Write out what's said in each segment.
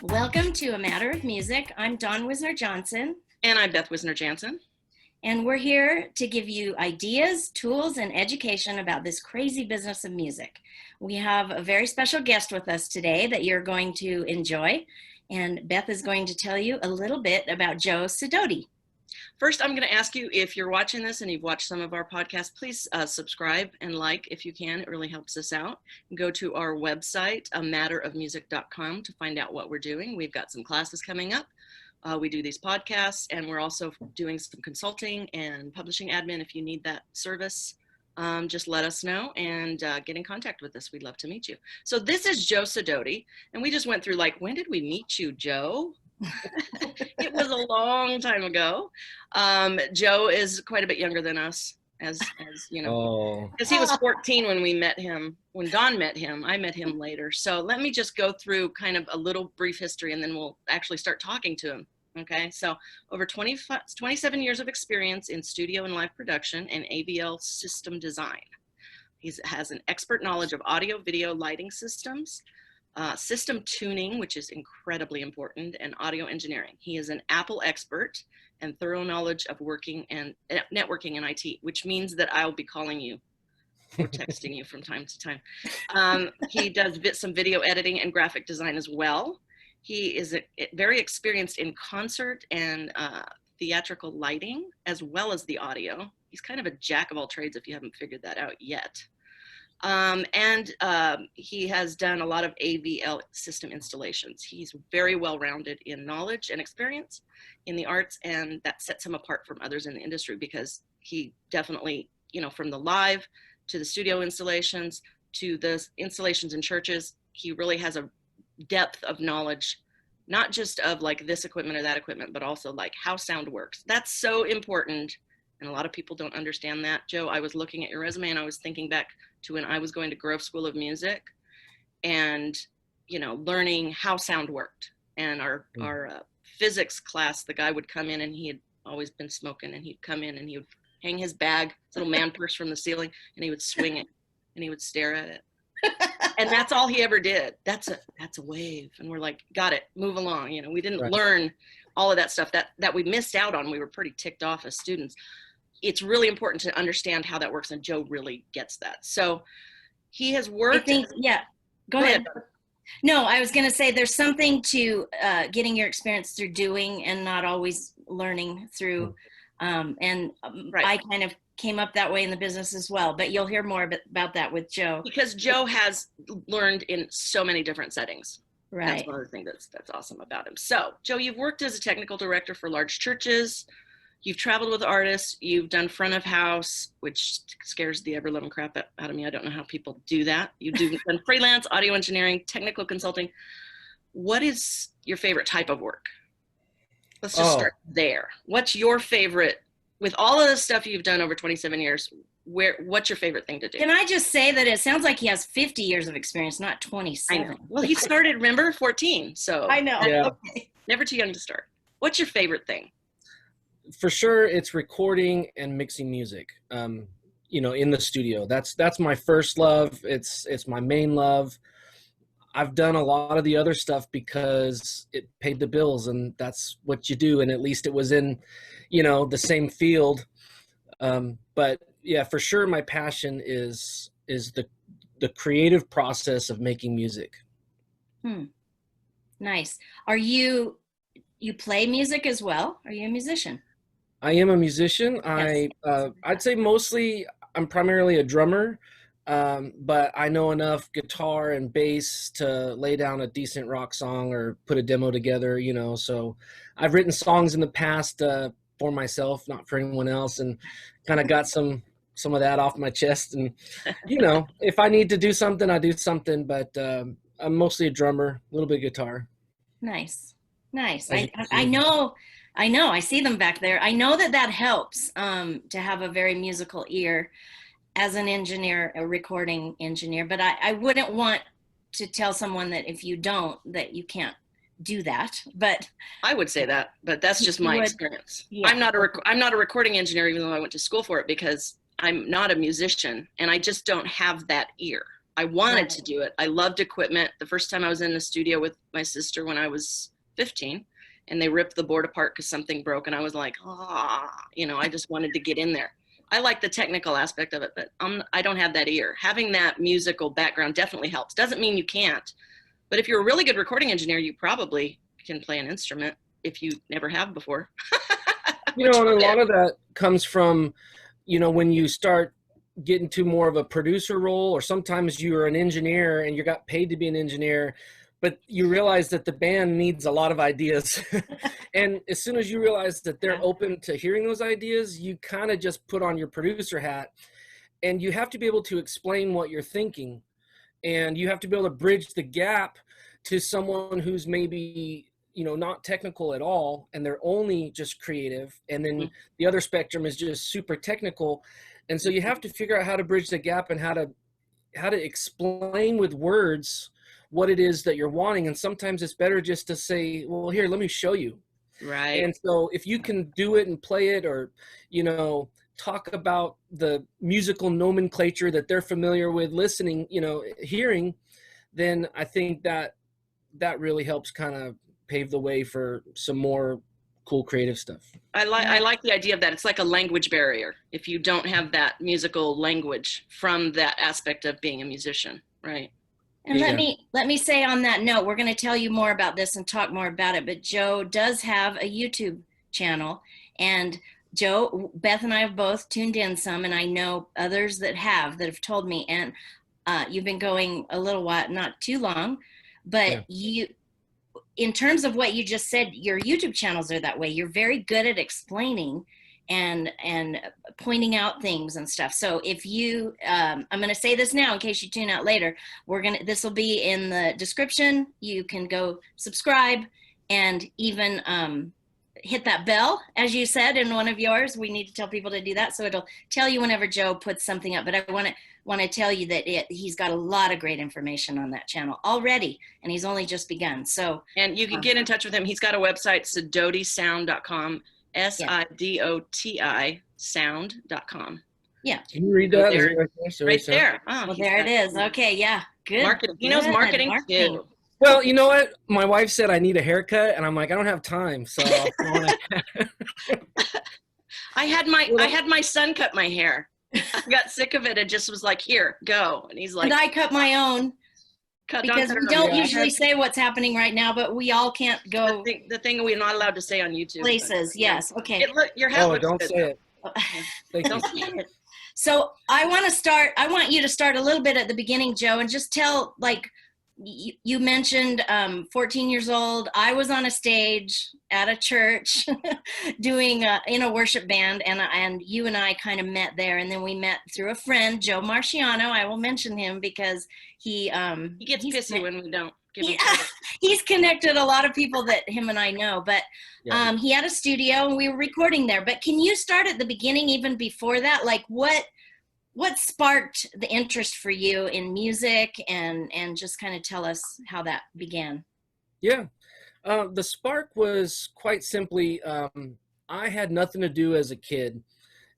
Welcome to A Matter of Music. I'm Dawn Wisner-Johnson. And I'm Beth Wisner-Jansen. And we're here to give you ideas, tools, and education about this crazy business of music. We have a very special guest with us today that you're going to enjoy. And Beth is going to tell you a little bit about Joe Sidoti. First, I'm going to ask you, if you're watching this and you've watched some of our podcasts, please subscribe and like if you can. It really helps us out. Go to our website, amatterofmusic.com, to find out what we're doing. We've got some classes coming up. We do these podcasts, and we're also doing some consulting and publishing admin. If you need that service, just let us know and get in contact with us. We'd love to meet you. So this is Joe Sidoti, and we just went through, like, when did we meet you, Joe? It was a long time ago. Joe is quite a bit younger than us, as you know, because he was 14 when we met him. When Dawn met him, I met him later. So let me just go through kind of a little brief history, and then we'll actually start talking to him. Okay, so over 27 years of experience in studio and live production and AVL system design. He has an expert knowledge of audio, video, lighting systems, system tuning, which is incredibly important, and audio engineering. He is an Apple expert and thorough knowledge of working and networking and IT, which means that I'll be calling you or texting you from time to time. He does some video editing and graphic design as well. He is very experienced in concert and theatrical lighting, as well as the audio. He's kind of a jack of all trades if you haven't figured that out yet. He has done a lot of AVL system installations. He's very well-rounded in knowledge and experience in the arts, and that sets him apart from others in the industry, because he definitely, you know, from the live to the studio installations to the installations in churches, he really has a depth of knowledge, not just of like this equipment or that equipment, but also like how sound works. That's so important. And a lot of people don't understand that. Joe, I was looking at your resume and I was thinking back to when I was going to Grove School of Music and, you know, learning how sound worked. And our physics class, the guy would come in, and he had always been smoking, and he'd come in and he would hang his bag, his little man purse, from the ceiling, and he would swing it and he would stare at it. And that's all he ever did. That's a wave. And we're like, got it, move along. You know, we didn't learn all of that stuff that we missed out on. We were pretty ticked off as students. It's really important to understand how that works, and Joe really gets that. So he has worked. Go ahead. No, I was going to say there's something to getting your experience through doing and not always learning through. I kind of came up that way in the business as well, but you'll hear more about that with Joe. Because Joe has learned in so many different settings. Right. That's one of the things that's awesome about him. So, Joe, you've worked as a technical director for large churches. You've traveled with artists. You've done front of house, which scares the ever-loving crap out of me. I don't know how people do that. You've done freelance, audio engineering, technical consulting. What is your favorite type of work? Let's just start there. What's your favorite, with all of the stuff you've done over 27 years, what's your favorite thing to do? Can I just say that it sounds like he has 50 years of experience, not 27. I know. Well, he started, remember, 14. So I know. Yeah. Okay. Never too young to start. What's your favorite thing? For sure, it's recording and mixing music. You know, in the studio. That's my first love. It's my main love. I've done a lot of the other stuff because it paid the bills, and that's what you do. And at least it was in, you know, the same field. But yeah, for sure, my passion is the creative process of making music. Nice. Are you play music as well? Are you a musician? I am a musician. Yes. I'd say mostly I'm primarily a drummer. But I know enough guitar and bass to lay down a decent rock song or put a demo together, you know. So I've written songs in the past for myself, not for anyone else, and kind of got some of that off my chest. And, you know, if I need to do something, I do something. But I'm mostly a drummer, a little bit of guitar. Nice. I know. I see them back there. I know that helps to have a very musical ear as an engineer, a recording engineer, but I wouldn't want to tell someone that if you don't, that you can't do that. But I would say that, but that's just my experience. Yeah. I'm not a recording engineer, even though I went to school for it, because I'm not a musician, and I just don't have that ear. I wanted to do it. I loved equipment. The first time I was in the studio with my sister when I was 15, and they ripped the board apart because something broke, and I was like, I just wanted to get in there. I like the technical aspect of it, but I don't have that ear. Having that musical background definitely helps. Doesn't mean you can't, but if you're a really good recording engineer, you probably can play an instrument if you never have before. And a lot of that comes from, when you start getting to more of a producer role, or sometimes you're an engineer and you got paid to be an engineer, but you realize that the band needs a lot of ideas. And as soon as you realize that they're open to hearing those ideas, you kind of just put on your producer hat, and you have to be able to explain what you're thinking. And you have to be able to bridge the gap to someone who's maybe, not technical at all, and they're only just creative. And then the other spectrum is just super technical. And so you have to figure out how to bridge the gap and how to explain with words what it is that you're wanting. And sometimes it's better just to say, well, here, let me show you. Right. And so if you can do it and play it, or, talk about the musical nomenclature that they're familiar with listening, hearing, then I think that really helps kind of pave the way for some more cool creative stuff. I like the idea of that. It's like a language barrier if you don't have that musical language from that aspect of being a musician, right? And let me say on that note, we're going to tell you more about this and talk more about it, but Joe does have a YouTube channel, and Joe, Beth and I have both tuned in some, and I know others that have told me, and you've been going a little while, not too long, but you, in terms of what you just said, your YouTube channels are that way. You're very good at explaining and pointing out things and stuff. So if you, I'm going to say this now in case you tune out later, this will be in the description. You can go subscribe and even hit that bell, as you said in one of yours. We need to tell people to do that, so it'll tell you whenever Joe puts something up. But I want to tell you that he's got a lot of great information on that channel already, and he's only just begun. So, and you can get in touch with him. He's got a website, sidotisound.com, SIDOTI sound.com. Yeah. Can you read that? Right there. Oh, well, there it is. Okay, yeah, good. Marketing. He knows marketing too. Well, you know what? My wife said I need a haircut, and I'm like, I don't have time. So I had my son cut my hair. I got sick of it and just was like, here, go. And he's like, and I cut my own. Because we don't usually say what's happening right now, but we all can't go. The thing we're not allowed to say on YouTube. Places, but, yes. Okay. Your hat looks don't good, say it. Don't say it. So I want you to start a little bit at the beginning, Joe, and just tell, like, you mentioned 14 years old. I was on a stage at a church doing in a worship band, and you and I kind of met there, and then we met through a friend, Joe Marciano. I will mention him because he gets pissy when we don't give him he's connected a lot of people that him and I know, but he had a studio and we were recording there. But can you start at the beginning, even before that? Like what sparked the interest for you in music, and just kind of tell us how that began? Yeah. The spark was quite simply, I had nothing to do as a kid,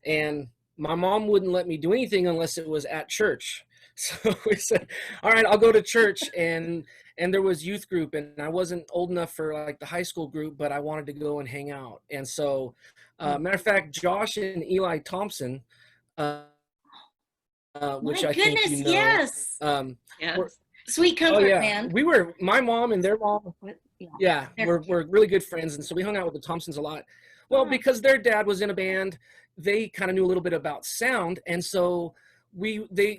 and my mom wouldn't let me do anything unless it was at church. So we said, all right, I'll go to church. And there was youth group, and I wasn't old enough for like the high school group, but I wanted to go and hang out. And so, matter of fact, Josh and Eli Thompson, which My I goodness, think you know. yes. Yes. Sweet Comfort Band. We were, my mom and their mom, we're really good friends. And so we hung out with the Thompsons a lot. Well, because their dad was in a band, they kind of knew a little bit about sound. And so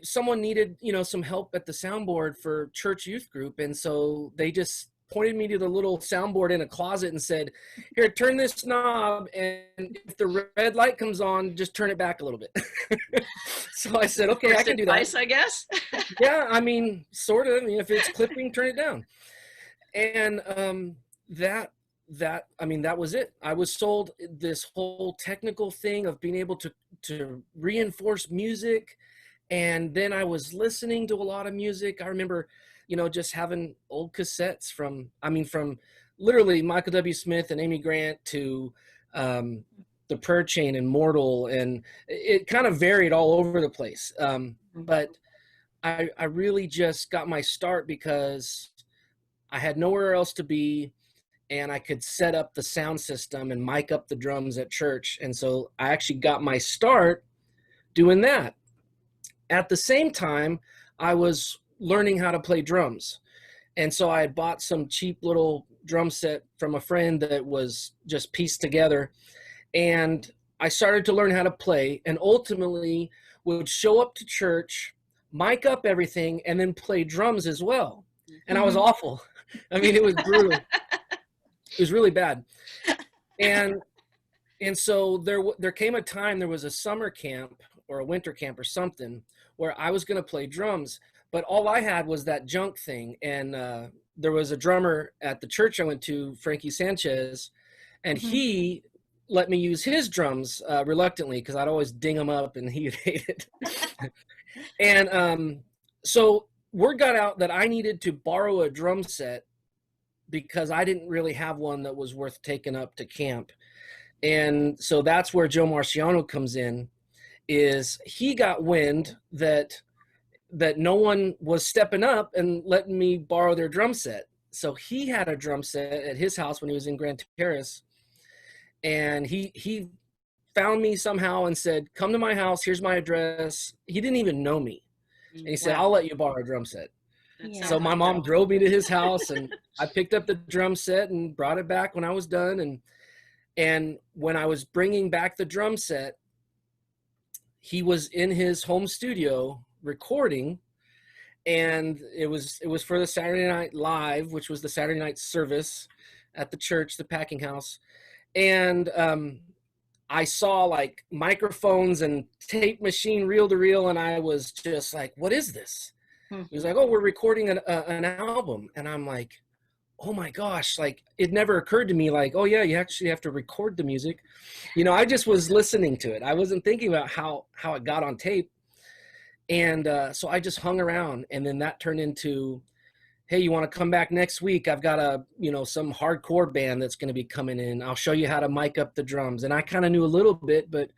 someone needed, some help at the soundboard for church youth group. And so they just pointed me to the little soundboard in a closet and said, here, turn this knob, and if the red light comes on, just turn it back a little bit. So I said, okay, I can do that. I guess. Yeah, I mean, sort of. I mean, if it's clipping, turn it down. And that was it. I was sold this whole technical thing of being able to reinforce music. And then I was listening to a lot of music. I remember, just having old cassettes from literally Michael W. Smith and Amy Grant to the Prayer Chain and Mortal, and it kind of varied all over the place. But I really just got my start because I had nowhere else to be, and I could set up the sound system and mic up the drums at church. And so I actually got my start doing that. At the same time, I was learning how to play drums. And so I had bought some cheap little drum set from a friend that was just pieced together. And I started to learn how to play, and ultimately would show up to church, mic up everything, and then play drums as well. And I was awful. I mean, it was brutal. It was really bad. And so there came a time, there was a summer camp or a winter camp or something where I was going to play drums, but all I had was that junk thing. And there was a drummer at the church I went to, Frankie Sanchez, and he let me use his drums reluctantly because I'd always ding them up and he'd hate it. And so word got out that I needed to borrow a drum set because I didn't really have one that was worth taking up to camp. And so that's where Joe Marciano comes in, is he got wind that no one was stepping up and letting me borrow their drum set. So he had a drum set at his house when he was in Grand Terrace. And he found me somehow and said, come to my house, here's my address. He didn't even know me. And he said, I'll let you borrow a drum set. Yeah. So my mom drove me to his house, and I picked up the drum set and brought it back when I was done. And when I was bringing back the drum set, he was in his home studio recording, and it was for the Saturday Night Live, which was the Saturday night service at the church, the Packing House. And I saw like microphones and tape machine reel to reel, and I was just like, what is this? He was like, oh, we're recording an album. And I'm like, oh my gosh, like it never occurred to me like, oh yeah, you actually have to record the music. You know, I just was listening to it. I wasn't thinking about how it got on tape. And so I just hung around, and then that turned into, hey, you want to come back next week? I've got some hardcore band that's going to be coming in. I'll show you how to mic up the drums. And I kind of knew a little bit, but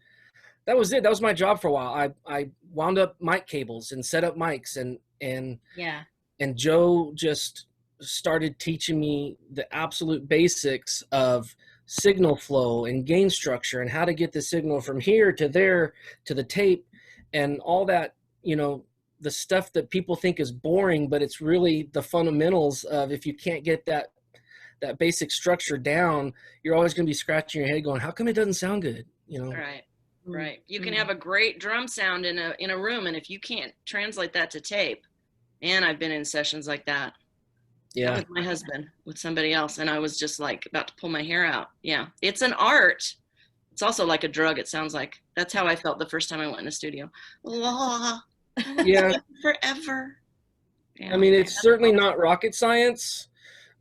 that was it. That was my job for a while. I wound up mic cables and set up mics, and Joe just started teaching me the absolute basics of signal flow and gain structure and how to get the signal from here to there to the tape and all that, the stuff that people think is boring, but it's really the fundamentals of, if you can't get that basic structure down, you're always going to be scratching your head going, how come it doesn't sound good? Right. You can have a great drum sound in a room, and if you can't translate that to tape, and I've been in sessions like that. Yeah. With my husband, with somebody else, and I was just like about to pull my hair out. Yeah. It's an art. It's also like a drug, it sounds like. That's how I felt the first time I went in the studio. Yeah. Forever. Yeah. I mean, it's certainly not rocket science.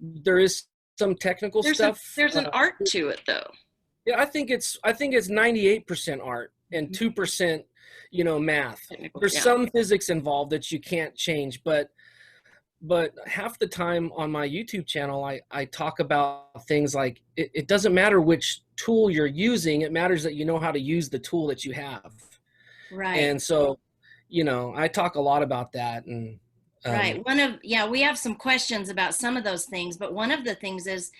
There is some technical stuff. There's an art to it, though. Yeah, I think it's 98% art and 2%, math. Technical, There's some physics involved that you can't change, but half the time on my YouTube channel, I talk about things like it doesn't matter which tool you're using. It matters that you know how to use the tool that you have. Right. And so, I talk a lot about that. And right. We have some questions about some of those things, but one of the things is,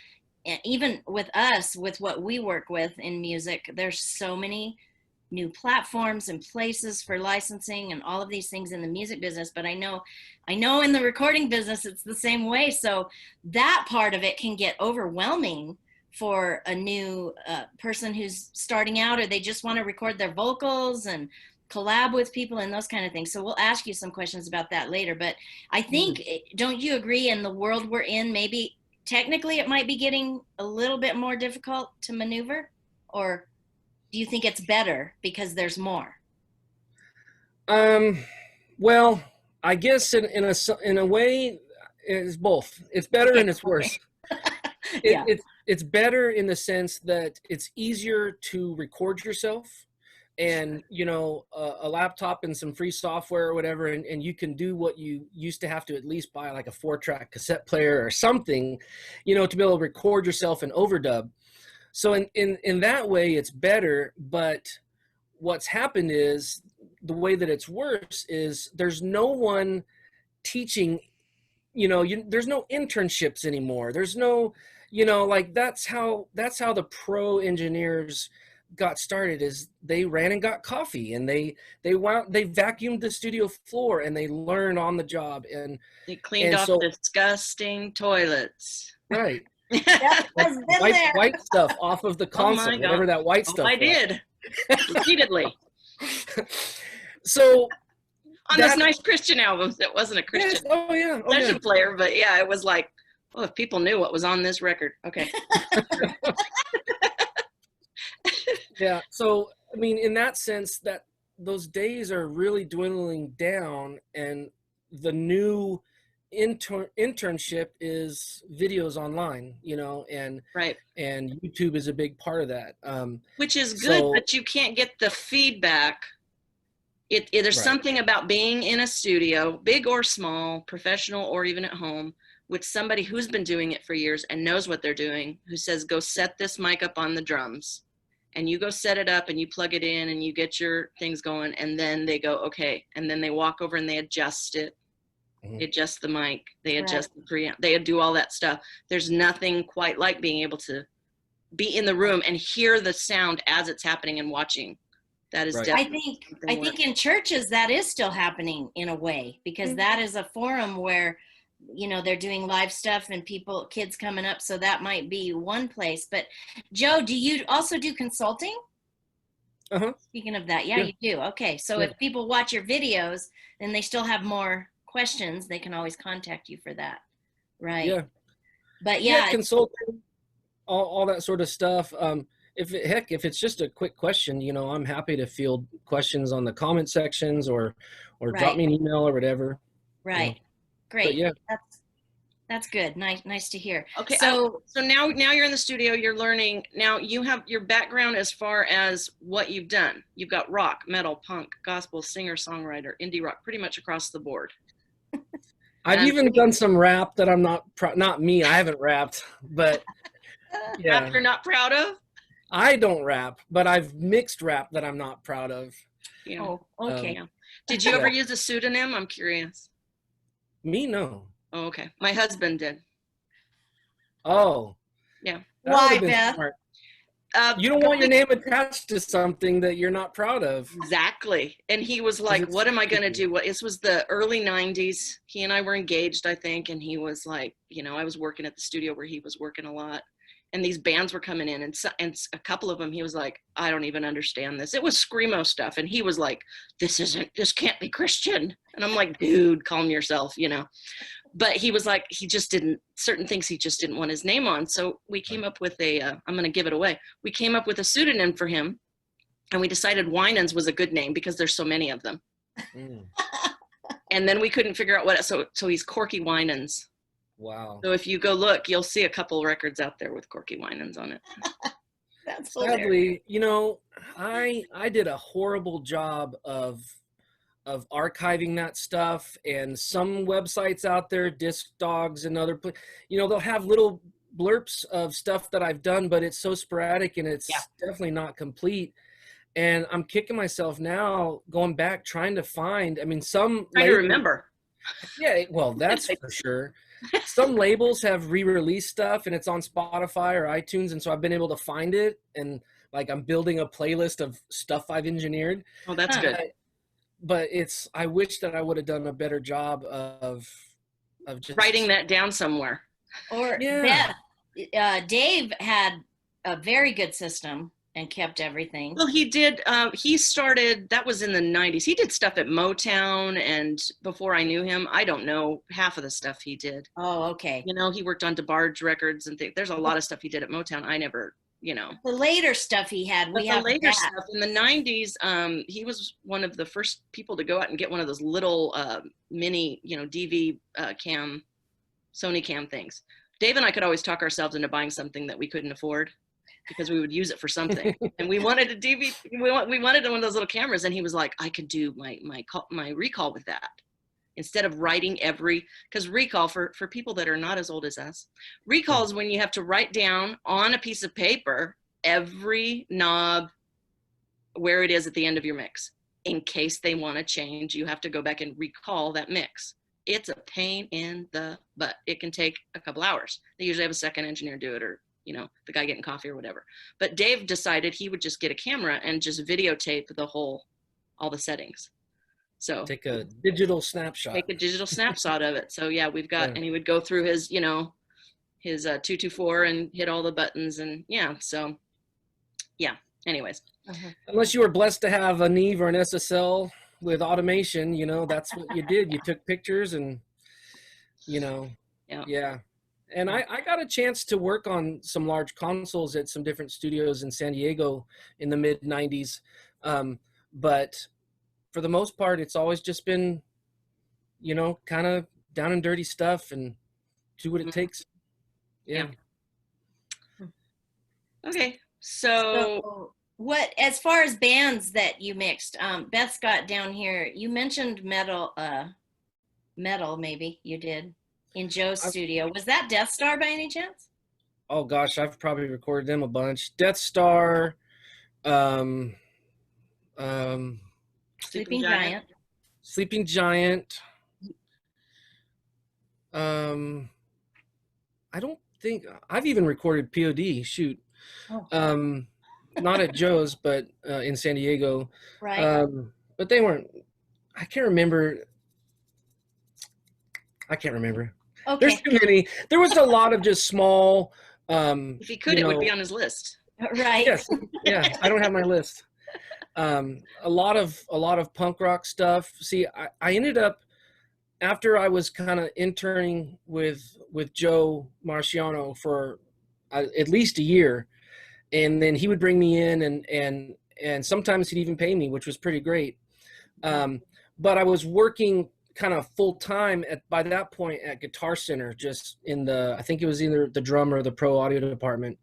even with us, with what we work with in music, there's so many new platforms and places for licensing and all of these things in the music business. But I know in the recording business, it's the same way. So that part of it can get overwhelming for a new person who's starting out, or they just want to record their vocals and collab with people and those kind of things. So we'll ask you some questions about that later. But I think, don't you agree, in the world we're in, maybe technically it might be getting a little bit more difficult to maneuver? Or do you think it's better because there's more? Well, I guess in a way, it's both. It's better and it's worse. Yeah. It's better in the sense that it's easier to record yourself, and a laptop and some free software or whatever, and you can do what you used to have to at least buy, like a 4-track cassette player or something, to be able to record yourself and overdub. So in that way, it's better. But what's happened is the way that it's worse is there's no one teaching. There's no internships anymore. There's no, like that's how the pro engineers got started. Is they ran and got coffee, and they vacuumed the studio floor, and they learned on the job, and They cleaned off disgusting toilets. Right. That has been there. White stuff off of the console, whatever that white stuff I was. did repeatedly So on those nice Christian albums. It wasn't a Christian session player, but yeah, it was like, oh, if people knew what was on this record. Okay. Yeah. So I mean, in that sense, that those days are really dwindling down, and the new internship is videos online, and right, and YouTube is a big part of that. Which is good, but you can't get the feedback. There's something about being in a studio, big or small, professional or even at home, with somebody who's been doing it for years and knows what they're doing, who says, go set this mic up on the drums, and you go set it up and you plug it in and you get your things going, and then they go, okay, and then they walk over and they adjust it. They adjust the mic, they adjust the preamp, they do all that stuff. There's nothing quite like being able to be in the room and hear the sound as it's happening and watching. That is definitely I think in churches that is still happening in a way, because that is a forum where, they're doing live stuff and kids coming up. So that might be one place. But Joe, do you also do consulting? Speaking of that, yeah, you do. Okay. So if people watch your videos, then they still have more questions, they can always contact you for that. Right. Yeah. But consulting, all that sort of stuff. If it's just a quick question, I'm happy to field questions on the comment sections or drop me an email or whatever. Right. Great. But yeah. That's good. Nice to hear. Okay. So now you're in the studio, you're learning. Now you have your background as far as what you've done. You've got rock, metal, punk, gospel, singer, songwriter, indie rock, pretty much across the board. I've even done some rap that I'm not me. I haven't rapped, but yeah. Rap you're not proud of? I don't rap, but I've mixed rap that I'm not proud of. Yeah. Oh, okay. Did you ever use a pseudonym? I'm curious. Me, no. Oh, okay. My husband did. Oh. Yeah. Why, Beth? You don't want your name attached to something that you're not proud of. Exactly. And he was like, what am I going to do? This was the early 90s. He and I were engaged, I think. And he was like, I was working at the studio where he was working a lot. And these bands were coming in. And a couple of them, he was like, I don't even understand this. It was Screamo stuff. And he was like, this can't be Christian. And I'm like, dude, calm yourself, But he was like, certain things he just didn't want his name on. So we came up with I'm going to give it away. We came up with a pseudonym for him, and we decided Winans was a good name because there's so many of them. And then we couldn't figure out so he's Corky Winans. Wow. So if you go look, you'll see a couple records out there with Corky Winans on it. That's sadly, I did a horrible job of archiving that stuff, and some websites out there, Disc Dogs and other, they'll have little blurps of stuff that I've done, but it's so sporadic and it's definitely not complete. And I'm kicking myself now, going back, trying to find, trying to remember. Yeah, well, that's for sure. Some labels have re-released stuff and it's on Spotify or iTunes, and so I've been able to find it, and like I'm building a playlist of stuff I've engineered. Oh, that's good. But I wish that I would have done a better job of just writing that down somewhere. Or Dave had a very good system and kept everything. Well, he did. He started, that was in the 90s. He did stuff at Motown, and before I knew him, I don't know half of the stuff he did. Oh, okay. He worked on DeBarge Records and things. There's a lot of stuff he did at Motown. I never, The later stuff he had, the later stuff in the 90s, he was one of the first people to go out and get one of those little mini, DV cam, Sony cam things. Dave and I could always talk ourselves into buying something that we couldn't afford, because we would use it for something. And we wanted a DV, we wanted one of those little cameras, and he was like, I could do my recall with that. Instead of writing because recall, for people that are not as old as us, recall is when you have to write down on a piece of paper every knob where it is at the end of your mix. In case they want to change, you have to go back and recall that mix. It's a pain in the butt. It can take a couple hours. They usually have a second engineer do it, or the guy getting coffee or whatever. But Dave decided he would just get a camera and just videotape all the settings. So take a digital snapshot. Take a digital snapshot of it. So yeah, we've got, and he would go through his 224 and hit all the buttons, and so yeah. Anyways. Unless you were blessed to have a Neve or an SSL with automation, that's what you did. You took pictures and, yeah. And I got a chance to work on some large consoles at some different studios in San Diego in the mid 90s. But for the most part, it's always just been, kind of down and dirty stuff and do what it takes. Yeah. Okay. So what, as far as bands that you mixed, Beth's got down here, you mentioned metal maybe you did in Joe's studio. Was that Death Star by any chance? Oh gosh, I've probably recorded them a bunch. Death Star, Sleeping Giant. Sleeping Giant. I don't think I've even recorded POD. Shoot. Oh. Not at Joe's, but in San Diego. Right. But they weren't. I can't remember. Okay. There's too many. There was a lot of just small. If he could, it would be on his list. Right. Yes. Yeah. I don't have my list. A lot of punk rock stuff. See, I ended up, after I was kind of interning with Joe Marciano for at least a year, and then he would bring me in and sometimes he'd even pay me, which was pretty great. But I was working kind of full time by that point at Guitar Center, just I think it was either the drum or the pro audio department.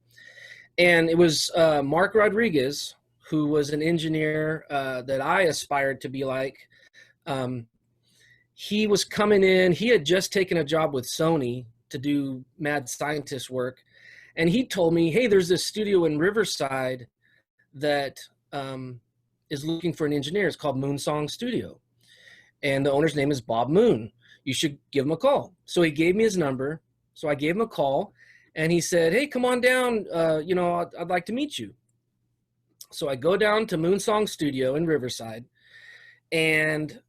And it was Mark Rodriguez, who was an engineer that I aspired to be like. He was coming in. He had just taken a job with Sony to do Mad Scientist work. And he told me, hey, there's this studio in Riverside that is looking for an engineer. It's called Moonsong Studio. And the owner's name is Bob Moon. You should give him a call. So he gave me his number. So I gave him a call. And he said, hey, come on down. I'd like to meet you. So I go down to Moonsong Studio in Riverside. And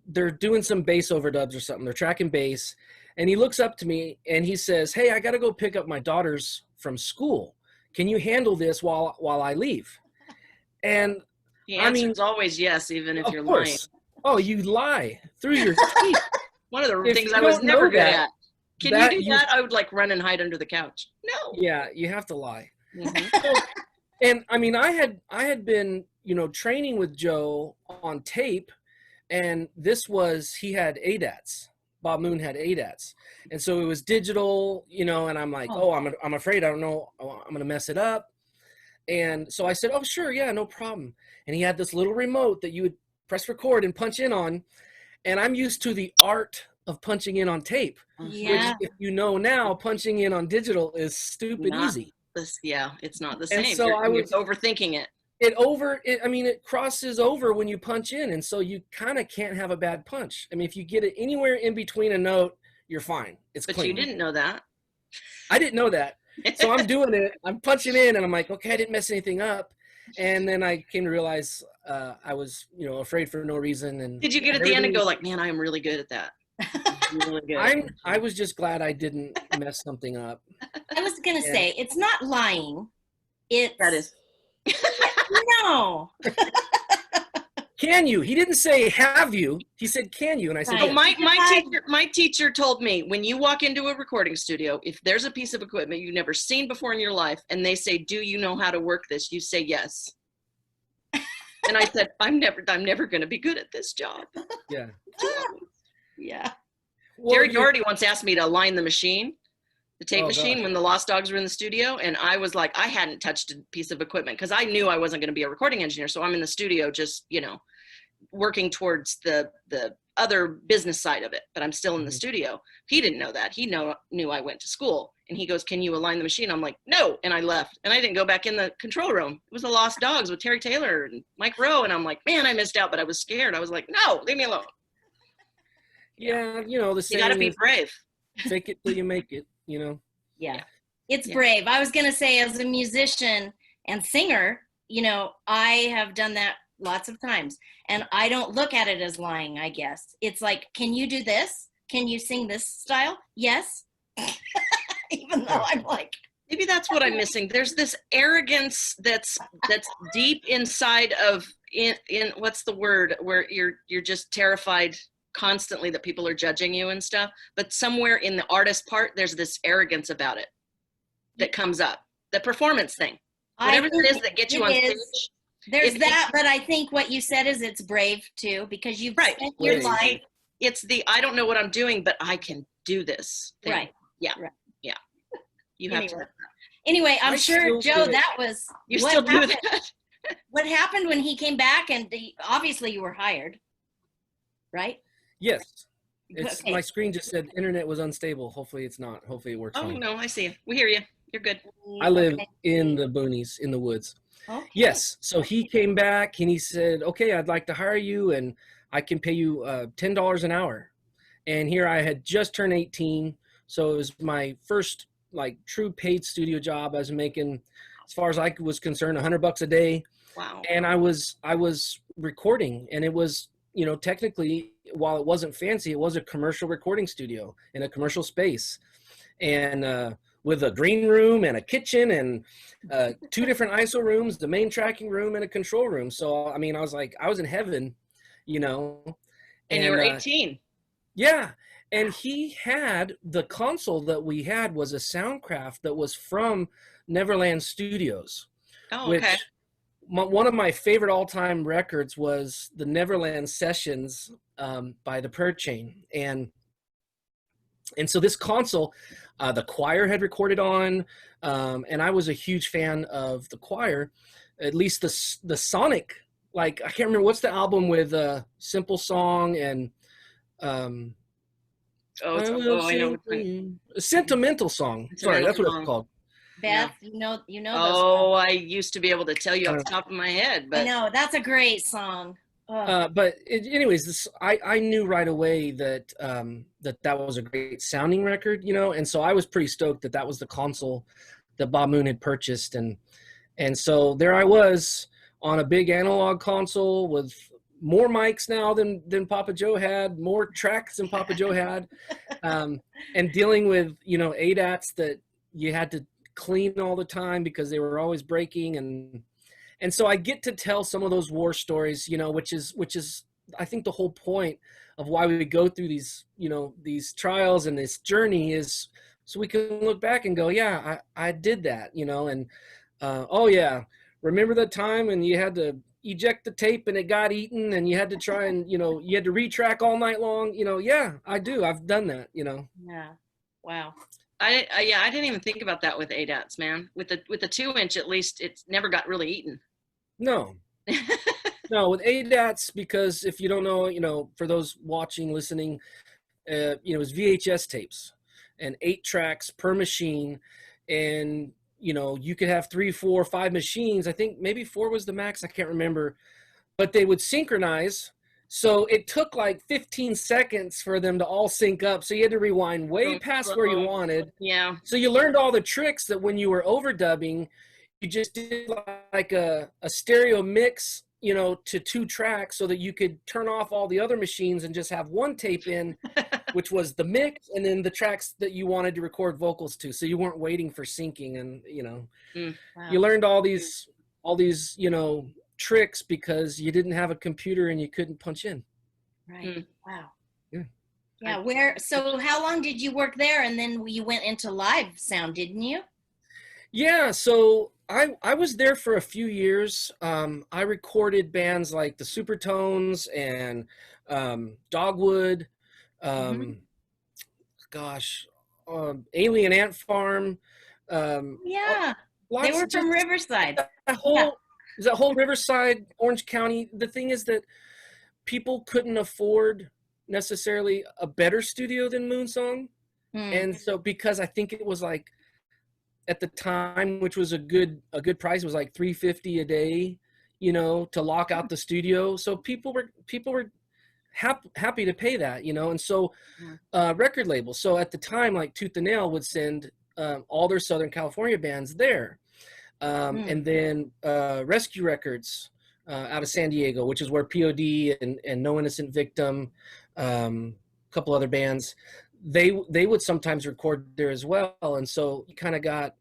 they're doing some bass overdubs or something. They're tracking bass. And he looks up to me and he says, hey, I got to go pick up my daughters from school. Can you handle this while I leave? And the answer is always yes, even if you're lying. Oh, you lie through your teeth. One of the things I was never good at. Can you do that? I would run and hide under the couch. No. Yeah, you have to lie. Mm-hmm. And I mean, I had been, training with Joe on tape, and he had ADATs. Bob Moon had ADATs. And so it was digital, and I'm like, I'm afraid I don't know, I'm going to mess it up. And so I said, oh, sure, yeah, no problem. And he had this little remote that you would press record and punch in on. And I'm used to the art of punching in on tape. Yeah. Which, if you know now, punching in on digital is stupid easy. It's not the same. And so you're overthinking it. It crosses over when you punch in, and so you kind of can't have a bad punch. I mean, if you get it anywhere in between a note, you're fine. It's clean. But you didn't know that. I didn't know that. So I'm doing it. I'm punching in, and I'm like, okay, I didn't mess anything up. And then I came to realize I was, afraid for no reason. And did you get at the end and go like, man, I am really good at that? Really good. I was just glad I didn't mess something up. I was gonna say, it's not lying. That is. No. Can you? He didn't say have you. He said can you, and I said. Oh, my teacher told me, when you walk into a recording studio, if there's a piece of equipment you've never seen before in your life, and they say, "Do you know how to work this?" You say yes. And I said, I'm never going to be good at this job. Yeah. Yeah. Well, Jerry Doherty once asked me to align the machine. The tape machine, when the Lost Dogs were in the studio, and I was like, I hadn't touched a piece of equipment because I knew I wasn't going to be a recording engineer. So I'm in the studio just, working towards the other business side of it, but I'm still in the studio. He didn't know that. He knew I went to school, And he goes, can you align the machine? I'm like, no. And I left. And I didn't go back in the control room. It was the Lost Dogs with Terry Taylor and Mike Rowe. And I'm like, man, I missed out, but I was scared. I was like, no, leave me alone. Yeah, you know, the You saying got to be is, brave. fake it till you make it, you know. Yeah. It's Yeah. brave. I was going to say, as a musician and singer, you know, I have done that lots of times, and I don't look at it as lying, I guess. It's like, can you do this? Can you sing this style? Yes. Even though I'm like, Maybe that's what I'm missing. There's this arrogance that's deep inside of in what's the word, where you're just terrified constantly that people are judging you and stuff. But somewhere in the artist part, there's this arrogance about it that comes up. The performance thing. Whatever it is that gets you on stage. There's If- that, but I think what you said is it's brave too, because you've Right. spent your Brave. life. It's the I don't know what I'm doing, but I can do this thing. Right. Yeah. Right. Yeah. You have Anyway. to. Anyway, I'm I sure, still Joe, do it. that was You what still do happened. that. What happened when he came back, and obviously you were hired, right? Yes. It's Okay. my screen just said internet was unstable. Hopefully it's not. Hopefully it works Oh fine. no, I see you. We hear you. You're good. I live Okay. in the boonies, in the woods. Okay. Yes. So he came back and he said, okay, I'd like to hire you and I can pay you $10 an hour. And here I had just turned 18. So it was my first like true paid studio job. I was making, as far as I was concerned, $100 a day. Wow. And I was recording, and it was, you know, technically, while it wasn't fancy, it was a commercial recording studio in a commercial space. And with a green room and a kitchen and 2 different ISO rooms, the main tracking room and a control room. So, I mean, I was like, I was in heaven, you know. And you were uh, 18. yeah. And he had, the console that we had was a Soundcraft that was from Neverland Studios, Oh, which okay. one of my favorite all-time records was the Neverland Sessions by the Pearl Chain. And so this console, the Choir had recorded on, and I was a huge fan of the Choir, at least the sonic, like, I can't remember, what's the album with Simple Song and I know. Which one. a Sentimental Song. Sorry, that's what Song. it's called. Beth, you know those. Oh, I used to be able to tell you off the top of my head, I but know, that's a great song. Oh, Anyways, I knew right away that that was a great sounding record, you know, and so I was pretty stoked that was the console that Bob Moon had purchased, and so there I was on a big analog console with more mics now than Papa Joe had, more tracks than Papa Joe had, and dealing with, you know, ADATs that you had to clean all the time because they were always breaking, and so I get to tell some of those war stories, you know, which is I think the whole point of why we go through these, you know, these trials and this journey is so we can look back and go, yeah, I did that, you know, and oh yeah, remember that time when you had to eject the tape and it got eaten and you had to try and, you know, you had to retrack all night long, you know. Yeah, I do. I've done that, you know. yeah. Wow. I didn't even think about that with ADATs, man. With the 2-inch, at least it's never got really eaten. No. No, with ADATs, because if you don't know, you know, for those watching, listening, you know, it was VHS tapes and 8 tracks per machine. And, you know, you could have 3, 4, 5 machines. I think maybe 4 was the max. I can't remember. But they would synchronize. So it took like 15 seconds for them to all sync up. So you had to rewind way past where you wanted. Yeah. So you learned all the tricks that when you were overdubbing, you just did like a stereo mix, you know, to 2 tracks so that you could turn off all the other machines and just have one tape in, which was the mix, and then the tracks that you wanted to record vocals to. So you weren't waiting for syncing, and, you know, Wow. you learned all these, you know, tricks because you didn't have a computer and you couldn't punch in. Right. Wow. Yeah. Yeah. So how long did you work there? And then you went into live sound, didn't you? Yeah, so I was there for a few years. I recorded bands like the Supertones and Dogwood, Alien Ant Farm. Yeah. Lots They were of from Riverside. that whole Riverside, Orange County. The thing is that people couldn't afford necessarily a better studio than Moonsong. Hmm. And so because I think it was like at the time, which was a good price. It was like $350 a day, you know, to lock out the studio. So people were happy to pay that, you know. And so record labels, so at the time, like Tooth and Nail would send all their Southern California bands there. And then Rescue Records out of San Diego, which is where POD and No Innocent Victim, a couple other bands, they would sometimes record there as well. And so you kind of got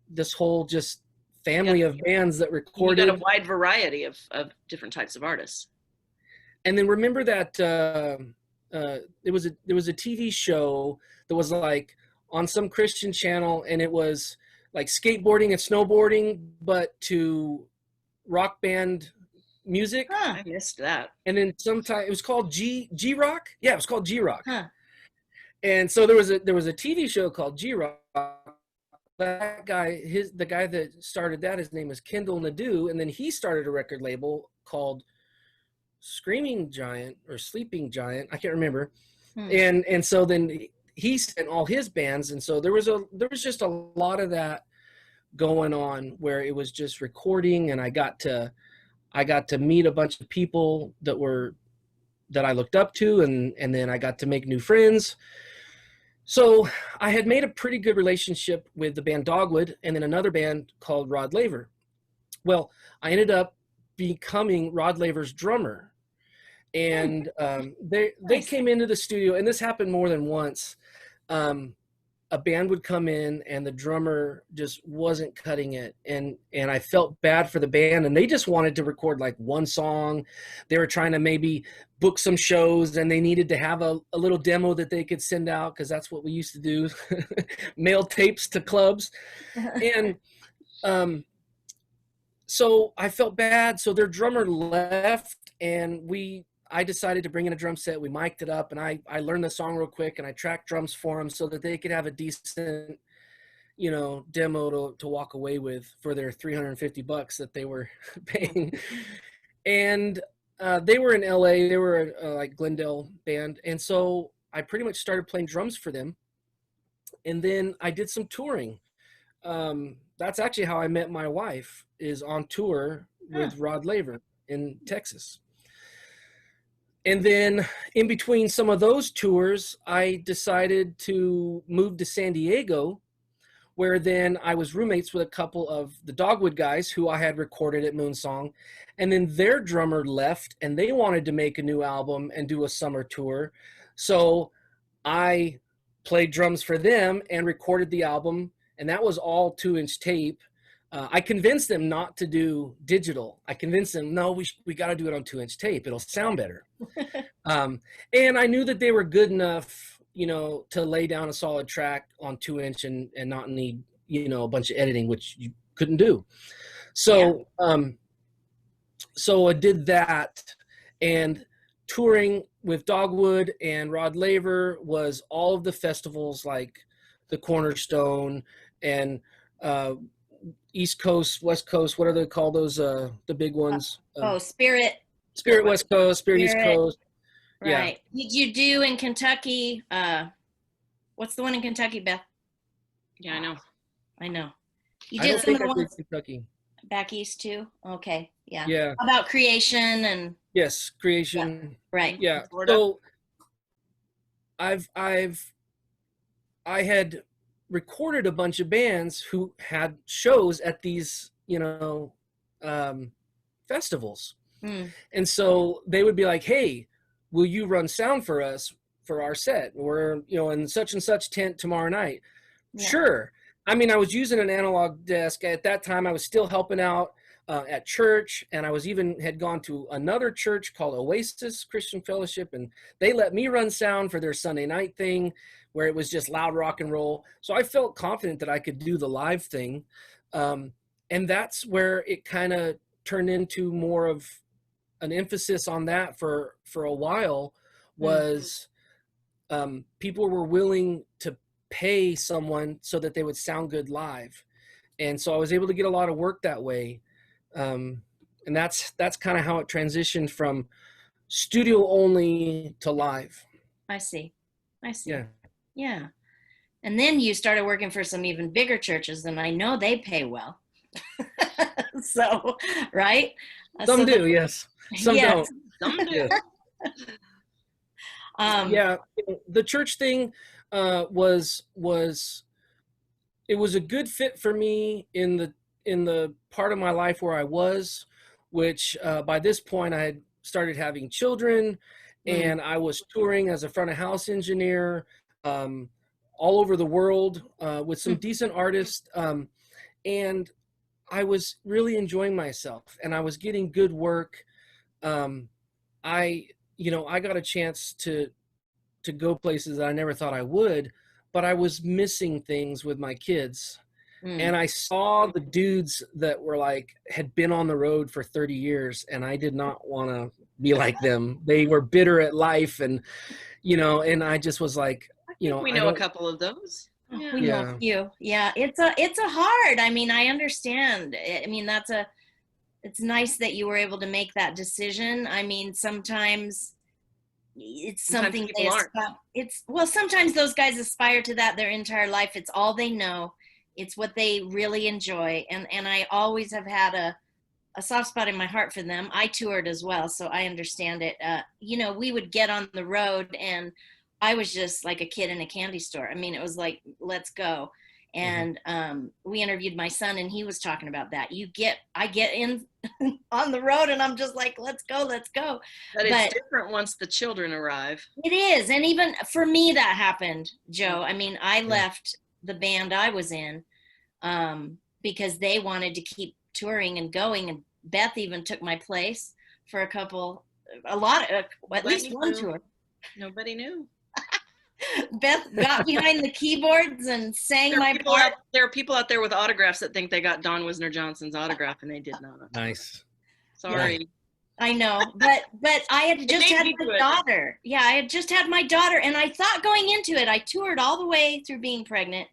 this whole just family of bands that recorded. You got a wide variety of different types of artists. And then remember that there was a TV show that was like on some Christian channel, and it was like skateboarding and snowboarding, but to rock band music. I missed that. And then sometime it was called G Rock. Yeah, it was called G Rock. And so there was a TV show called G Rock. That guy, the guy that started that, his name is Kendall Nadeau, and then he started a record label called Screaming Giant or Sleeping Giant. I can't remember. And so then he sent all his bands, and so there was just a lot of that going on where it was just recording, and I got to meet a bunch of people that I looked up to, and then I got to make new friends. So I had made a pretty good relationship with the band Dogwood and then another band called Rod Laver. Well, I ended up becoming Rod Laver's drummer. And they came into the studio, and this happened more than once. A band would come in and the drummer just wasn't cutting it, and I felt bad for the band, and they just wanted to record like one song. They were trying to maybe book some shows, and they needed to have a little demo that they could send out, because that's what we used to do, mail tapes to clubs. And so I felt bad. So their drummer left, and I decided to bring in a drum set. We mic'd it up, and I learned the song real quick, and I tracked drums for them so that they could have a decent, you know, demo to walk away with for their $350 that they were paying. And they were in LA. They were like Glendale band. And so I pretty much started playing drums for them. And then I did some touring. That's actually how I met my wife, is on tour with Rod Laver in Texas. And then in between some of those tours, I decided to move to San Diego, where then I was roommates with a couple of the Dogwood guys who I had recorded at Moonsong. And then their drummer left, and they wanted to make a new album and do a summer tour. So I played drums for them and recorded the album, and that was all 2-inch tape. I convinced them not to do digital. I convinced them, no, we got to do it on 2-inch tape. It'll sound better. And I knew that they were good enough, you know, to lay down a solid track on 2-inch and not need, you know, a bunch of editing, which you couldn't do. So, so I did that, and touring with Dogwood and Rod Laver was all of the festivals, like the Cornerstone and East Coast, West Coast, what do they call those, the big ones? Spirit West Coast, Spirit East Coast. Right. Yeah. Did you do in Kentucky? What's the one in Kentucky, Beth? Yeah, I know. You did some of the ones Kentucky. Back east too? Okay. Yeah. Yeah. About Creation and. Yes, Creation. Yeah. Right. Yeah. So I had recorded a bunch of bands who had shows at these, you know, festivals. And so they would be like, hey, will you run sound for us for our set? We're, you know, in such and such tent tomorrow night. Yeah. Sure. I mean, I was using an analog desk. At that time, I was still helping out at church, and I was had gone to another church called Oasis Christian Fellowship, and they let me run sound for their Sunday night thing, where it was just loud rock and roll. So I felt confident that I could do the live thing. And that's where it kind of turned into more of an emphasis on that for a while, was people were willing to pay someone so that they would sound good live. And so I was able to get a lot of work that way. And that's kind of how it transitioned from studio only to live. I see. Yeah. Yeah. And then you started working for some even bigger churches, and I know they pay well. So, right? Some So do, yes. Some yes. don't. Some do. Yes. Um, The church thing was it was a good fit for me in the part of my life where I was, which by this point I had started having children, and I was touring as a front of house engineer um, all over the world with some decent artists, and I was really enjoying myself, and I was getting good work. I I got a chance to go places that I never thought I would, but I was missing things with my kids. And I saw the dudes that were like, had been on the road for 30 years, and I did not want to be like them. They were bitter at life, and, and I just was like, we I know a don't, couple of those. Yeah. we know a few. Yeah, it's a hard. I mean, I understand. I mean, it's nice that you were able to make that decision. I mean, sometimes it's something people aren't. Sometimes those guys aspire to that their entire life. It's all they know. It's what they really enjoy. And I always have had a soft spot in my heart for them. I toured as well, so I understand it. We would get on the road, and I was just like a kid in a candy store. I mean, it was like, let's go. And we interviewed my son, and he was talking about that. I get in on the road, and I'm just like, let's go. But it's different once the children arrive. It is. And even for me, that happened, Joe. I mean, I left the band I was in because they wanted to keep touring and going. And Beth even took my place for at least one tour. Nobody knew. Beth got behind the keyboards and sang my part. There are people out there with autographs that think they got Don Wisner Johnson's autograph, and they did not. Nice. Sorry. Yeah. I know, but I had just had my daughter. Yeah, I had just had my daughter, and I thought going into it, I toured all the way through being pregnant.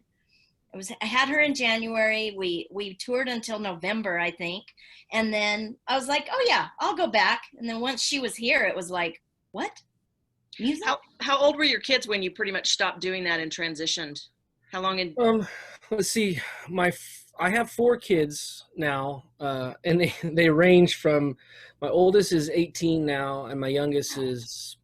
I had her in January. We toured until November, I think, and then I was like, oh yeah, I'll go back. And then once she was here, it was like, what? Music? How old were your kids when you pretty much stopped doing that and transitioned? How long in? Let's see, I have 4 kids now, and they range from, my oldest is 18 now, and my youngest is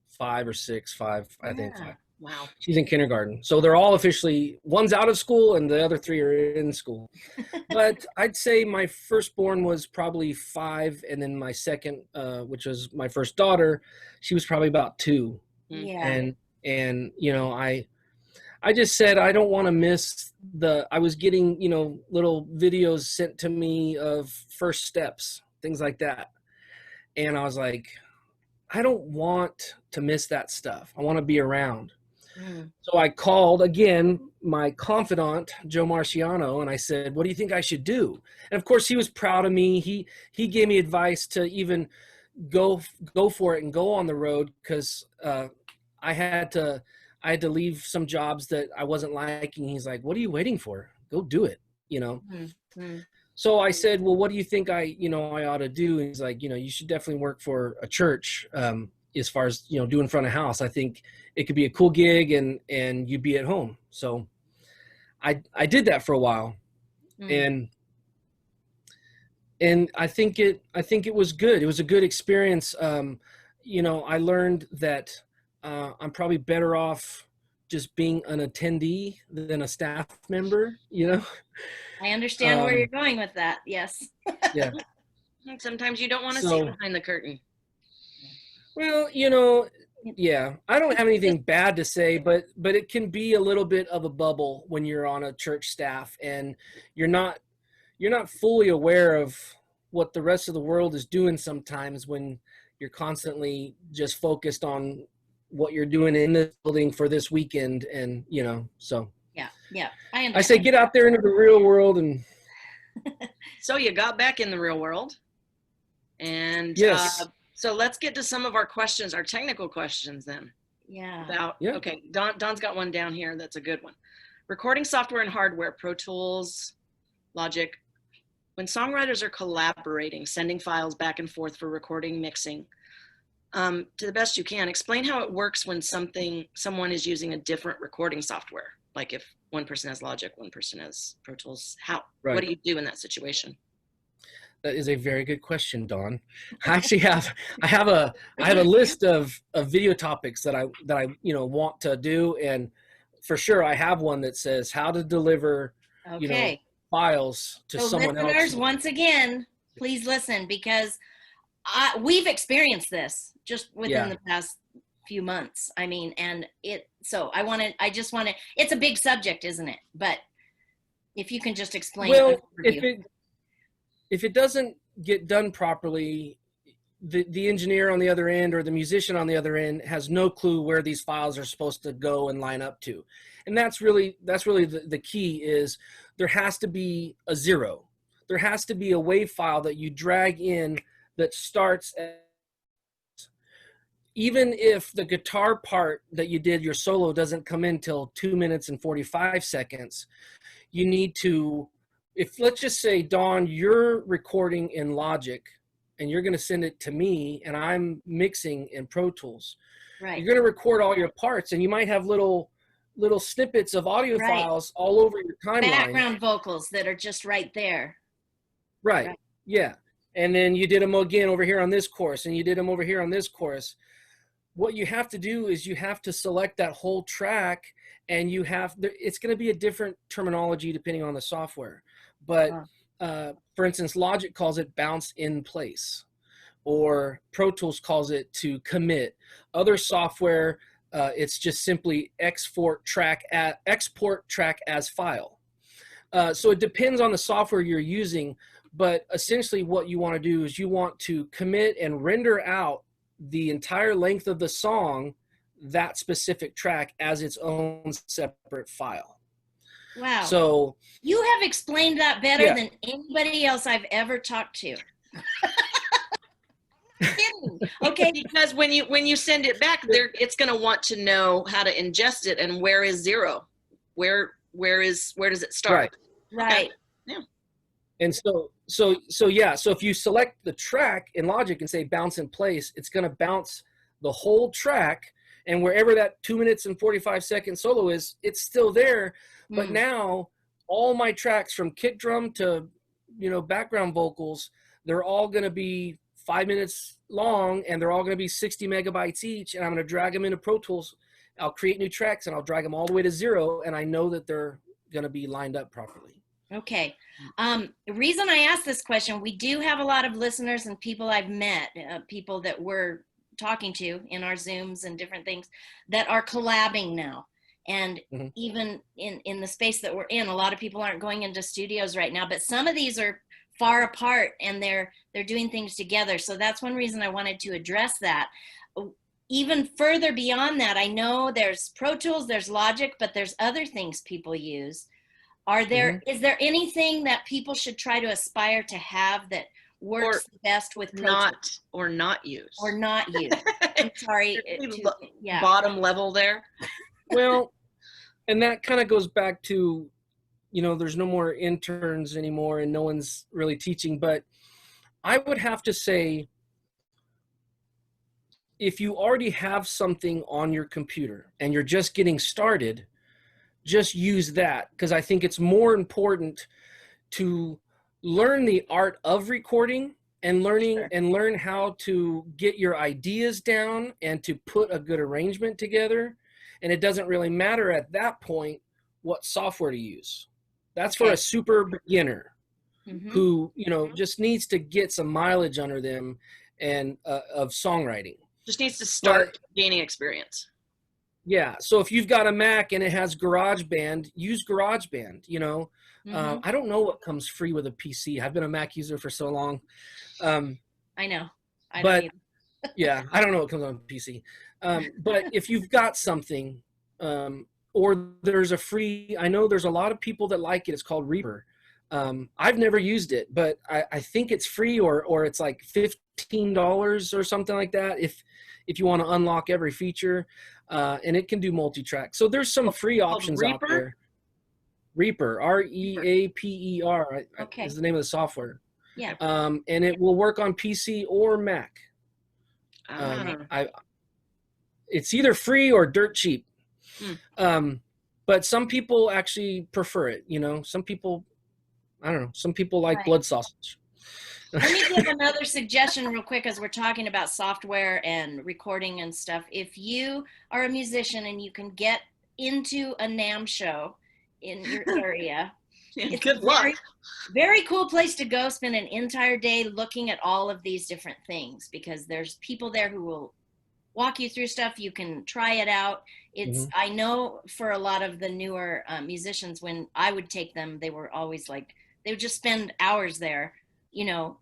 5 or 6, I think 5. Wow. She's in kindergarten. So they're all officially, one's out of school and the other 3 are in school. But I'd say my firstborn was probably 5, and then my second, which was my first daughter, she was probably about 2. Yeah. And I just said, I don't want to miss I was getting, little videos sent to me of first steps, things like that. And I was like, I don't want to miss that stuff. I want to be around. So I called again my confidant, Joe Marciano, and I said, what do you think I should do? And of course he was proud of me. He gave me advice to even go for it and go on the road, because I had to leave some jobs that I wasn't liking. He's like, what are you waiting for? Go do it, So I said, well, what do you think I ought to do? And he's like, you should definitely work for a church. As far as, doing front of house, I think it could be a cool gig, and you'd be at home. So I did that for a while, and I think it was good. It was a good experience. I learned that I'm probably better off just being an attendee than a staff member, I understand where you're going with that. Yes. Yeah. Sometimes you don't want to see behind the curtain. Well, yeah, I don't have anything bad to say, but it can be a little bit of a bubble when you're on a church staff, and you're not fully aware of what the rest of the world is doing sometimes, when you're constantly just focused on what you're doing in the building for this weekend. And, so. Yeah. I say, get out there into the real world. And so you got back in the real world. And yes. So let's get to some of our questions, our technical questions then. Yeah. Okay, Don's got one down here that's a good one. Recording software and hardware, Pro Tools, Logic. When songwriters are collaborating, sending files back and forth for recording, mixing, to the best you can, explain how it works when someone is using a different recording software. Like if one person has Logic, one person has Pro Tools, what Right. do you do in that situation? That is a very good question, Dawn. I actually I have a list of video topics that I want to do, and for sure I have one that says how to deliver Okay. files to So someone listeners, else. once again, please listen, because we've experienced this just within the past few months. I mean, and I just want to, it's a big subject, isn't it? But if you can just explain. Well, if it doesn't get done properly, the engineer on the other end or the musician on the other end has no clue where these files are supposed to go and line up to. And that's really the key is there has to be a zero. There has to be a WAV file that you drag in that starts even if the guitar part that you did, your solo, doesn't come in till 2 minutes and 45 seconds, you need to, if let's just say, Dawn, you're recording in Logic and you're going to send it to me and I'm mixing in Pro Tools. Right. You're going to record all your parts and you might have little snippets of audio files all over your timeline. Background vocals that are just right there. Right. Yeah. And then you did them again over here on this chorus and you did them over here on this chorus. What you have to do is you have to select that whole track, and it's going to be a different terminology depending on the software. But for instance, Logic calls it bounce in place, or Pro Tools calls it to commit. Other software, it's just simply export track as file. So it depends on the software you're using, but essentially what you want to do is you want to commit and render out the entire length of the song, that specific track, as its own separate file. Wow. So you have explained that better than anybody else I've ever talked to. Okay. Because when you send it back there, it's going to want to know how to ingest it and where is zero, where does it start? Right. Yeah. And so if you select the track in Logic and say bounce in place, it's going to bounce the whole track, and wherever that 2 minutes and 45 second solo is, it's still there. But now all my tracks from kick drum to background vocals, they're all going to be 5 minutes long, and they're all going to be 60 megabytes each, and I'm going to drag them into Pro Tools. I'll create new tracks and I'll drag them all the way to zero, and I know that they're going to be lined up properly. Okay. The reason I asked this question, we do have a lot of listeners and people I've met, people that we're talking to in our Zooms and different things, that are collabing now. And even in the space that we're in, a lot of people aren't going into studios right now, but some of these are far apart and they're doing things together. So that's one reason I wanted to address that. Even further beyond that, I know there's Pro Tools, there's Logic, but there's other things people use. Is there anything that people should try to aspire to have that works best with Pro Tools? Or not use. Or not use. I'm sorry. Bottom level there. Well, and that kind of goes back to, there's no more interns anymore and no one's really teaching, but I would have to say, if you already have something on your computer and you're just getting started, just use that, because I think it's more important to learn the art of recording and learn how to get your ideas down and to put a good arrangement together. And it doesn't really matter at that point what software to use. That's for a super beginner who, just needs to get some mileage under them and of songwriting. Just needs to start gaining experience. Yeah. So if you've got a Mac and it has GarageBand, use GarageBand, I don't know what comes free with a PC. I've been a Mac user for so long. I know. Yeah, I don't know what comes on PC. But if you've got something, or there's a free, I know there's a lot of people that like it. It's called Reaper. I've never used it, but I think it's free or it's like $15 or something like that if you want to unlock every feature. And it can do multi-track. So there's some free options out there. Reaper, R-E-A-P-E-R is the name of the software. Yeah. And it will work on PC or Mac. It's either free or dirt cheap. but some people actually prefer it. You know, some people, I don't know, some people like Right. blood sausage. Let me give another suggestion real quick as we're talking about software and recording and stuff. If you are a musician and you can get into a NAMM show in your area, it's Good a luck. very cool place to go spend an entire day looking at all of these different things, because there's people there who will walk you through stuff. You can try it out. It's, I know for a lot of the newer musicians, when I would take them, they were always like, they would just spend hours there, you know,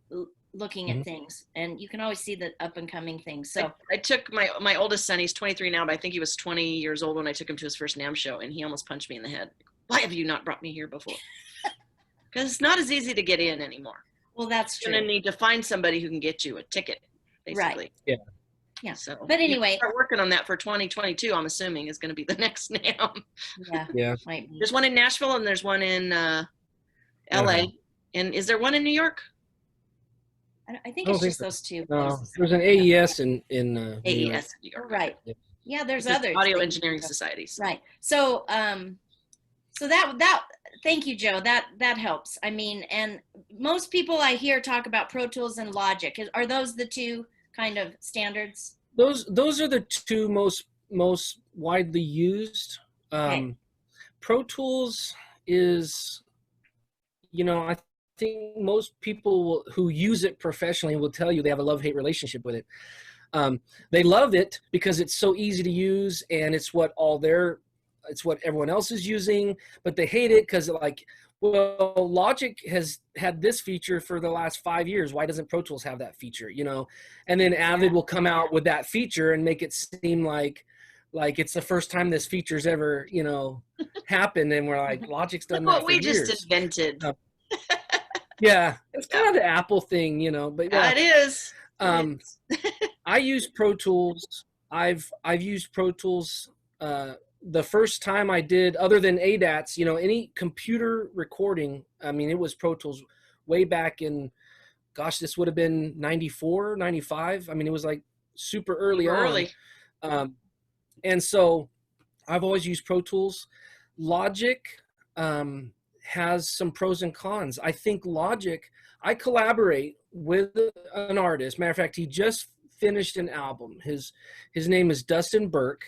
looking at things, and you can always see the up and coming things. So I took my oldest son, he's 23 now, but I think he was 20 years old when I took him to his first NAMM show, and he almost punched me in the head. Why have you not brought me here before? Because it's not as easy to get in anymore. well, that's You're true. going to need to find somebody who can get you a ticket, basically. Yeah. Yeah. So, But anyway, start working on that for 2022. I'm assuming is going to be the next NAMM. yeah, Yeah. might be. There's one in Nashville and there's one in LA. And is there one in New York? I think I don't it's think just so. those two No, places. there's an AES in New York. AES, New York. Right. Yep. Yeah, there's This is others. Audio that you Engineering can go. Societies. Right. So so that thank you, Joe. That helps. I mean, and most people I hear talk about Pro Tools and Logic. Are those the two kind of standards? Those are the two most widely used. Okay. Pro Tools is, you know, I think most people who use it professionally will tell you they have a love-hate relationship with it. They love it because it's so easy to use and it's what everyone else is using, but they hate it because, like, well, Logic has had this feature for the last 5 years. Why doesn't Pro Tools have that feature? You know, and then Avid will come out with that feature and make it seem like it's the first time this feature's ever, you know, happened. And we're like, Logic's done Look that what we for years. just invented. Yeah, it's kind of the Apple thing, you know. But Yeah, yeah, it is. I use Pro Tools. I've used Pro Tools. The first time I did, other than ADATs, you know, any computer recording, I mean, it was Pro Tools way back in, gosh, this would have been 94, 95. I mean, it was like super early on. And so I've always used Pro Tools. Logic has some pros and cons. I think Logic, I collaborate with an artist. Matter of fact, he just finished an album. His name is Dustin Burke.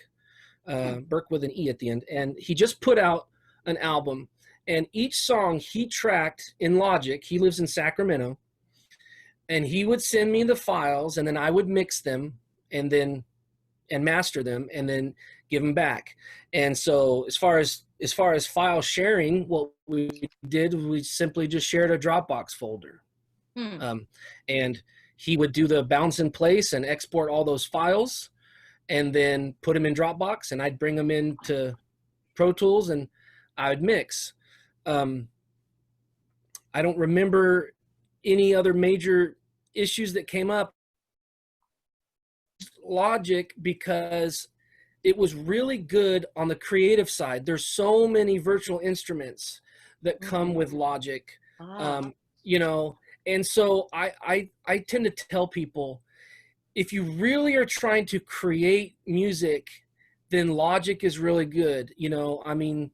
Burke with an E at the end, and he just put out an album, and each song he tracked in Logic. He lives in Sacramento, and he would send me the files, and then I would mix them and master them and then give them back. And so as far as file sharing, what we did, we simply just shared a Dropbox folder. And he would do the bounce in place and export all those files and then put them in Dropbox, and I'd bring them into Pro Tools and I would mix. I don't remember any other major issues that came up. Logic, because it was really good on the creative side. There's so many virtual instruments that come with Logic, you know, and so I tend to tell people, if you really are trying to create music, then Logic is really good. You know, I mean,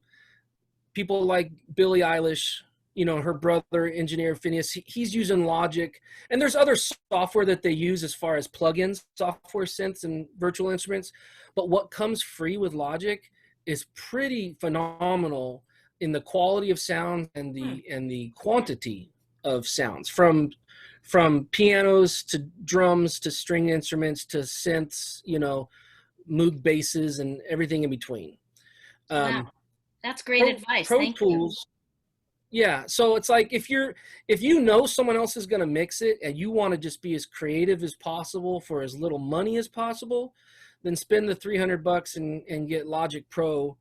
people like Billie Eilish, you know, her brother, engineer Phineas, he's using Logic. And there's other software that they use as far as plugins, software synths and virtual instruments. But what comes free with Logic is pretty phenomenal in the quality of sound and the quantity of sounds, from pianos to drums to string instruments to synths, you know, Moog basses and everything in between. Wow. That's great advice. Pro Thank Tools, yeah. So it's like, if you know someone else is going to mix it and you want to just be as creative as possible for as little money as possible, then spend the $300 and get Logic Pro,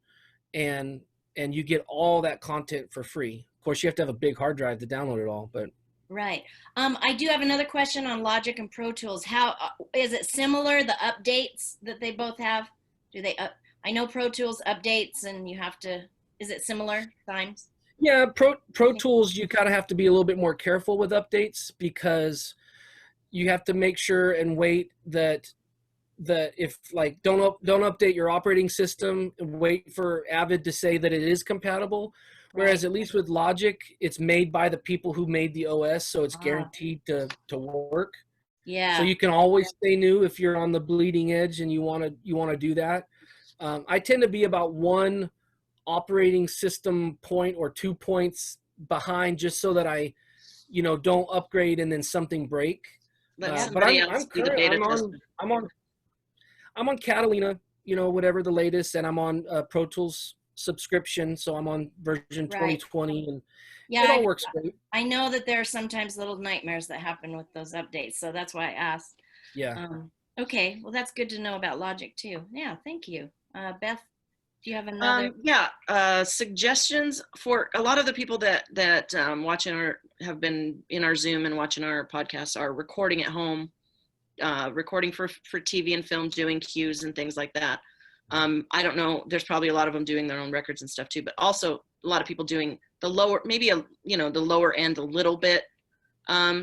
and you get all that content for free. Of course, you have to have a big hard drive to download it all, but. Right. I do have another question on Logic and Pro Tools. How is it similar, the updates that they both have? Do they I know Pro Tools updates and you have to, is it similar times? Yeah, Pro Tools, you kind of have to be a little bit more careful with updates, because you have to make sure and wait that that if like don't update your operating system and wait for Avid to say that it is compatible. Whereas at least with Logic, it's made by the people who made the OS, so it's guaranteed to work. Yeah. So you can always stay new if you're on the bleeding edge and you want to do that. I tend to be about one operating system point or 2 points behind, just so that I, don't upgrade and then something break. Let But somebody else be the beta tester. I'm on Catalina, whatever the latest, and I'm on Pro Tools subscription, so I'm on version 2020, and yeah, it all works great. I know that there are sometimes little nightmares that happen with those updates, so that's why I asked. Yeah. Okay, well, that's good to know about Logic too. Yeah, thank you. Beth, do you have another? Suggestions for a lot of the people that watching have been in our Zoom and watching our podcasts are recording at home, recording for TV and film, doing cues and things like that. I don't know, there's probably a lot of them doing their own records and stuff too, but also a lot of people doing the lower, maybe the lower end a little bit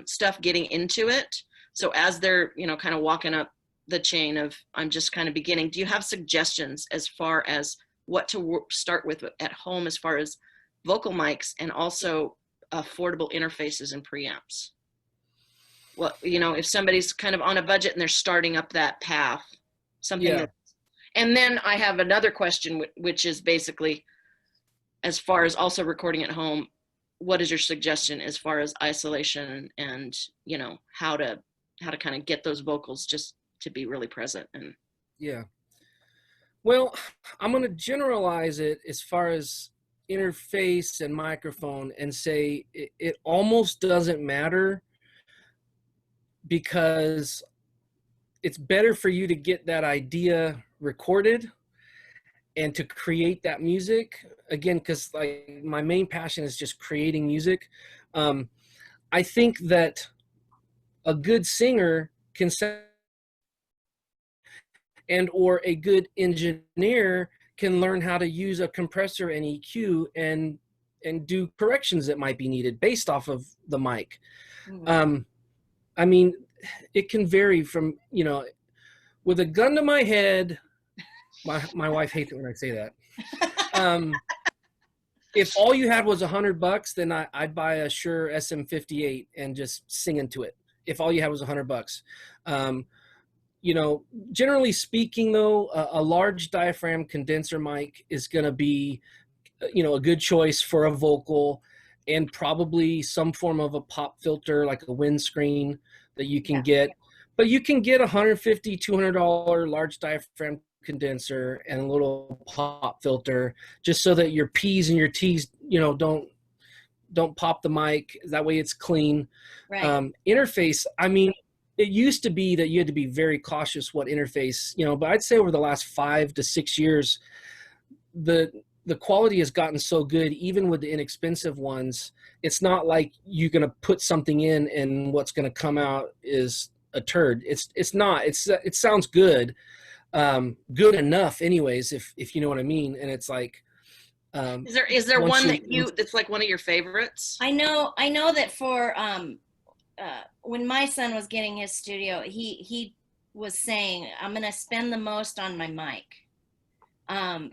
stuff, getting into it. So as they're, kind of walking up the chain of, I'm just kind of beginning, do you have suggestions as far as what to start with at home as far as vocal mics and also affordable interfaces and preamps? Well, if somebody's kind of on a budget and they're starting up that path, something and then I have another question, which is basically, as far as also recording at home, what is your suggestion as far as isolation and how to kind of get those vocals just to be really present? And well, I'm going to generalize it as far as interface and microphone and say it almost doesn't matter, because it's better for you to get that idea recorded and to create that music again, because like my main passion is just creating music. I think that a good singer can or a good engineer can learn how to use a compressor and EQ and do corrections that might be needed based off of the mic. Mm-hmm. I mean, it can vary from, with a gun to my head, my wife hates it when I say that. If all you had was $100, then I'd buy a Shure SM58 and just sing into it. If all you had was $100. Generally speaking though, a large diaphragm condenser mic is going to be, a good choice for a vocal, and probably some form of a pop filter, like a windscreen that you can get. But you can get $150, $200 large diaphragm condenser and a little pop filter, just so that your P's and your T's, don't pop the mic. That way it's clean. Right. Interface, I mean, it used to be that you had to be very cautious what interface, but I'd say over the last 5 to 6 years, the quality has gotten so good, even with the inexpensive ones. It's not like you're going to put something in and what's going to come out is a turd. It's not. It sounds good, good enough, anyways. If you know what I mean. And it's like, is there one that's like one of your favorites? I know that for when my son was getting his studio, he was saying, I'm going to spend the most on my mic.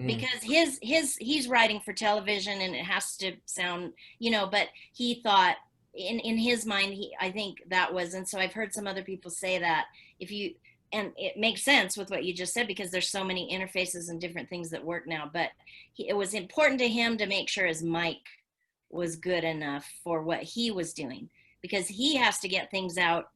Because he's writing for television and it has to sound, but he thought in his mind, I think that was, and so I've heard some other people say that and it makes sense with what you just said, because there's so many interfaces and different things that work now, but it was important to him to make sure his mic was good enough for what he was doing, because he has to get things out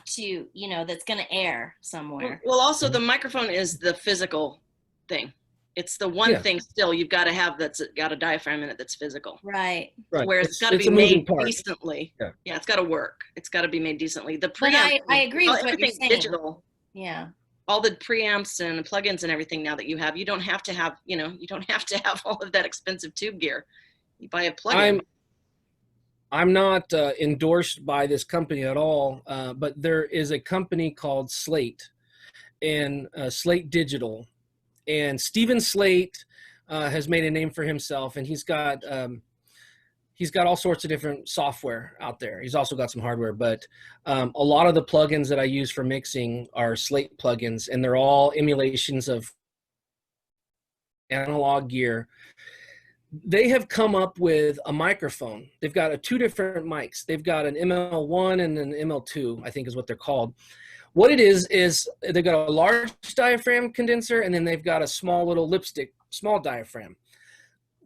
to, that's going to air somewhere. Well, also the microphone is the physical thing. It's the one thing still you've got to have that's got a diaphragm in it that's physical. Right. Whereas it's got to be made decently. Yeah, it's got to work. It's got to be made decently. The preamp, I agree with what you're saying. Digital. Yeah. All the preamps and plugins and everything now that you have, you don't have to have, all of that expensive tube gear. You buy a plugin. I'm not endorsed by this company at all, but there is a company called Slate, and Slate Digital. And Stephen Slate has made a name for himself, and he's got he's got all sorts of different software out there. He's also got some hardware, but a lot of the plugins that I use for mixing are Slate plugins, and they're all emulations of analog gear. They have come up with a microphone. They've got two different mics. They've got an ML1 and an ML2, I think is what they're called. What it is they've got a large diaphragm condenser, and then they've got a small little lipstick, small diaphragm.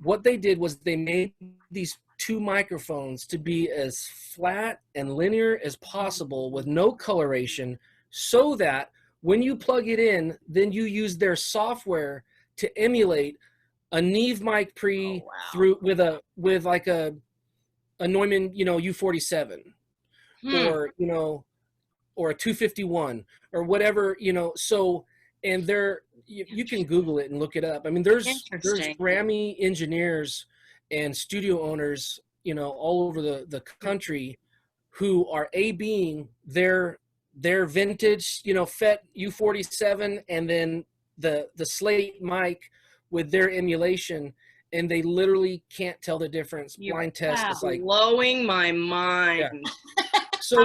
What they did was they made these two microphones to be as flat and linear as possible with no coloration, so that when you plug it in, then you use their software to emulate a Neve mic pre through with like a Neumann, U47 or, or a 251 or whatever, so, and you can Google it and look it up. I mean, there's Grammy engineers and studio owners, all over the country who are A-Bing their vintage, FET U47 and then the Slate mic with their emulation, and they literally can't tell the difference. Blind test is like blowing my mind. Yeah. So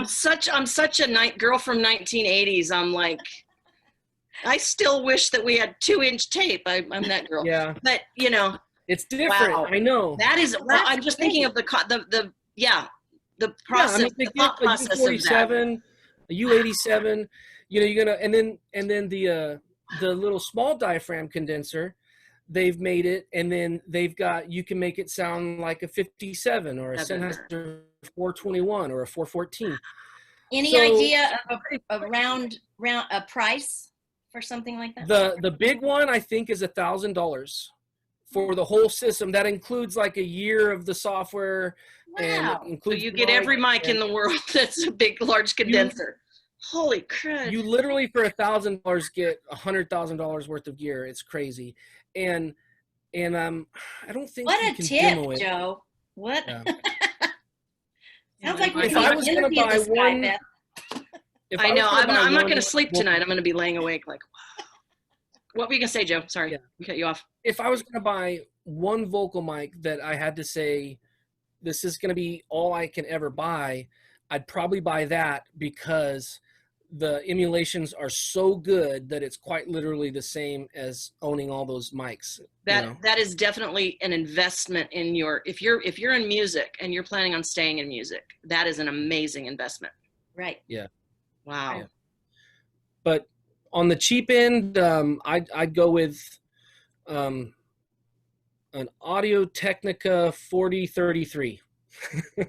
I'm such a girl from 1980s. I'm like, I still wish that we had 2-inch tape. I'm that girl. Yeah. But it's different. Wow. I know. That is. Well, I'm just thinking of the process. Yeah, I mean, they get a U47, a U87. You're gonna, and then the little small diaphragm condenser. They've made it, and then you can make it sound like a 57 or a Sennheiser 421 or a 414. Any idea of a round a price for something like that? The big one I think is $1,000 for the whole system. That includes like a year of the software. Wow. And includes so you get every mic in the world that's a big, large condenser. Holy crap. You literally for $1,000 get $100,000 worth of gear. It's crazy. And I don't think what a tip, Joe. What? Yeah. Sounds like if I was going to buy one, I know I'm not going to sleep tonight. I'm going to be laying awake like, wow. What were you going to say, Joe? Sorry, we cut you off. If I was going to buy one vocal mic that I had to say, this is going to be all I can ever buy, I'd probably buy that, because the emulations are so good that it's quite literally the same as owning all those mics. That is definitely an investment in if you're in music and you're planning on staying in music, that is an amazing investment. Right. Yeah. Wow. Yeah. But on the cheap end, I'd go with an Audio Technica 4033.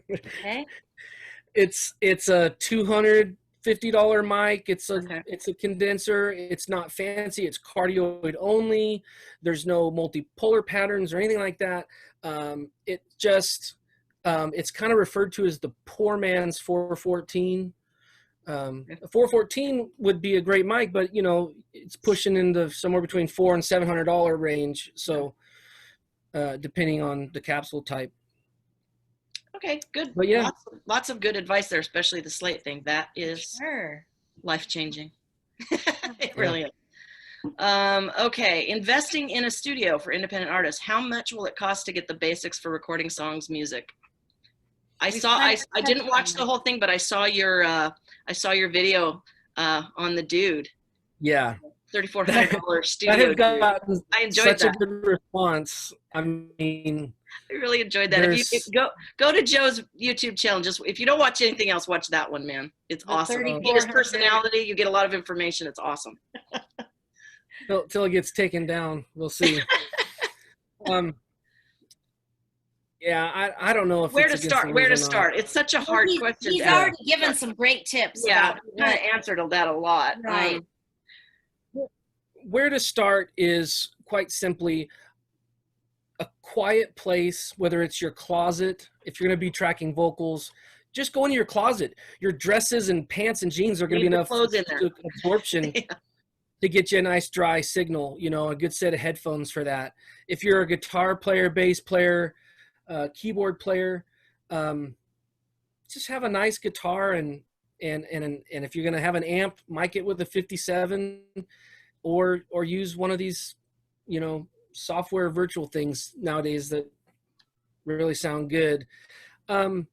Okay. It's a $250 mic. It's a condenser. It's not fancy. It's cardioid only. There's no multipolar patterns or anything like that. It just it's kind of referred to as the poor man's 414. 414 would be a great mic, but it's pushing into somewhere between $400 and $700 range. So depending on the capsule type. Okay, good. But yeah, lots of good advice there, especially the Slate thing. That is sure life-changing. It really is. Okay, investing in a studio for independent artists. How much will it cost to get the basics for recording songs, music? I didn't watch the whole thing, but I saw your video on the Dude. Yeah. $3,400 studio. I enjoyed such a good response. I mean, I really enjoyed that. If you go to Joe's YouTube channel, just if you don't watch anything else, watch that one, man. It's awesome. You get his personality, you get a lot of information. It's awesome. Till it gets taken down, we'll see. Yeah, I don't know if where to start. It's such a hard question. He's already given some great tips. Yeah, kind of answered that a lot. Right. Where to start is quite simply a quiet place, whether it's your closet. If you're going to be tracking vocals, just go into your closet. Your dresses and pants and jeans are going to be enough absorption to get you a nice dry signal, a good set of headphones for that. If you're a guitar player, bass player, keyboard player, just have a nice guitar and if you're going to have an amp, mic it with a 57 or use one of these, software virtual things nowadays that really sound good. I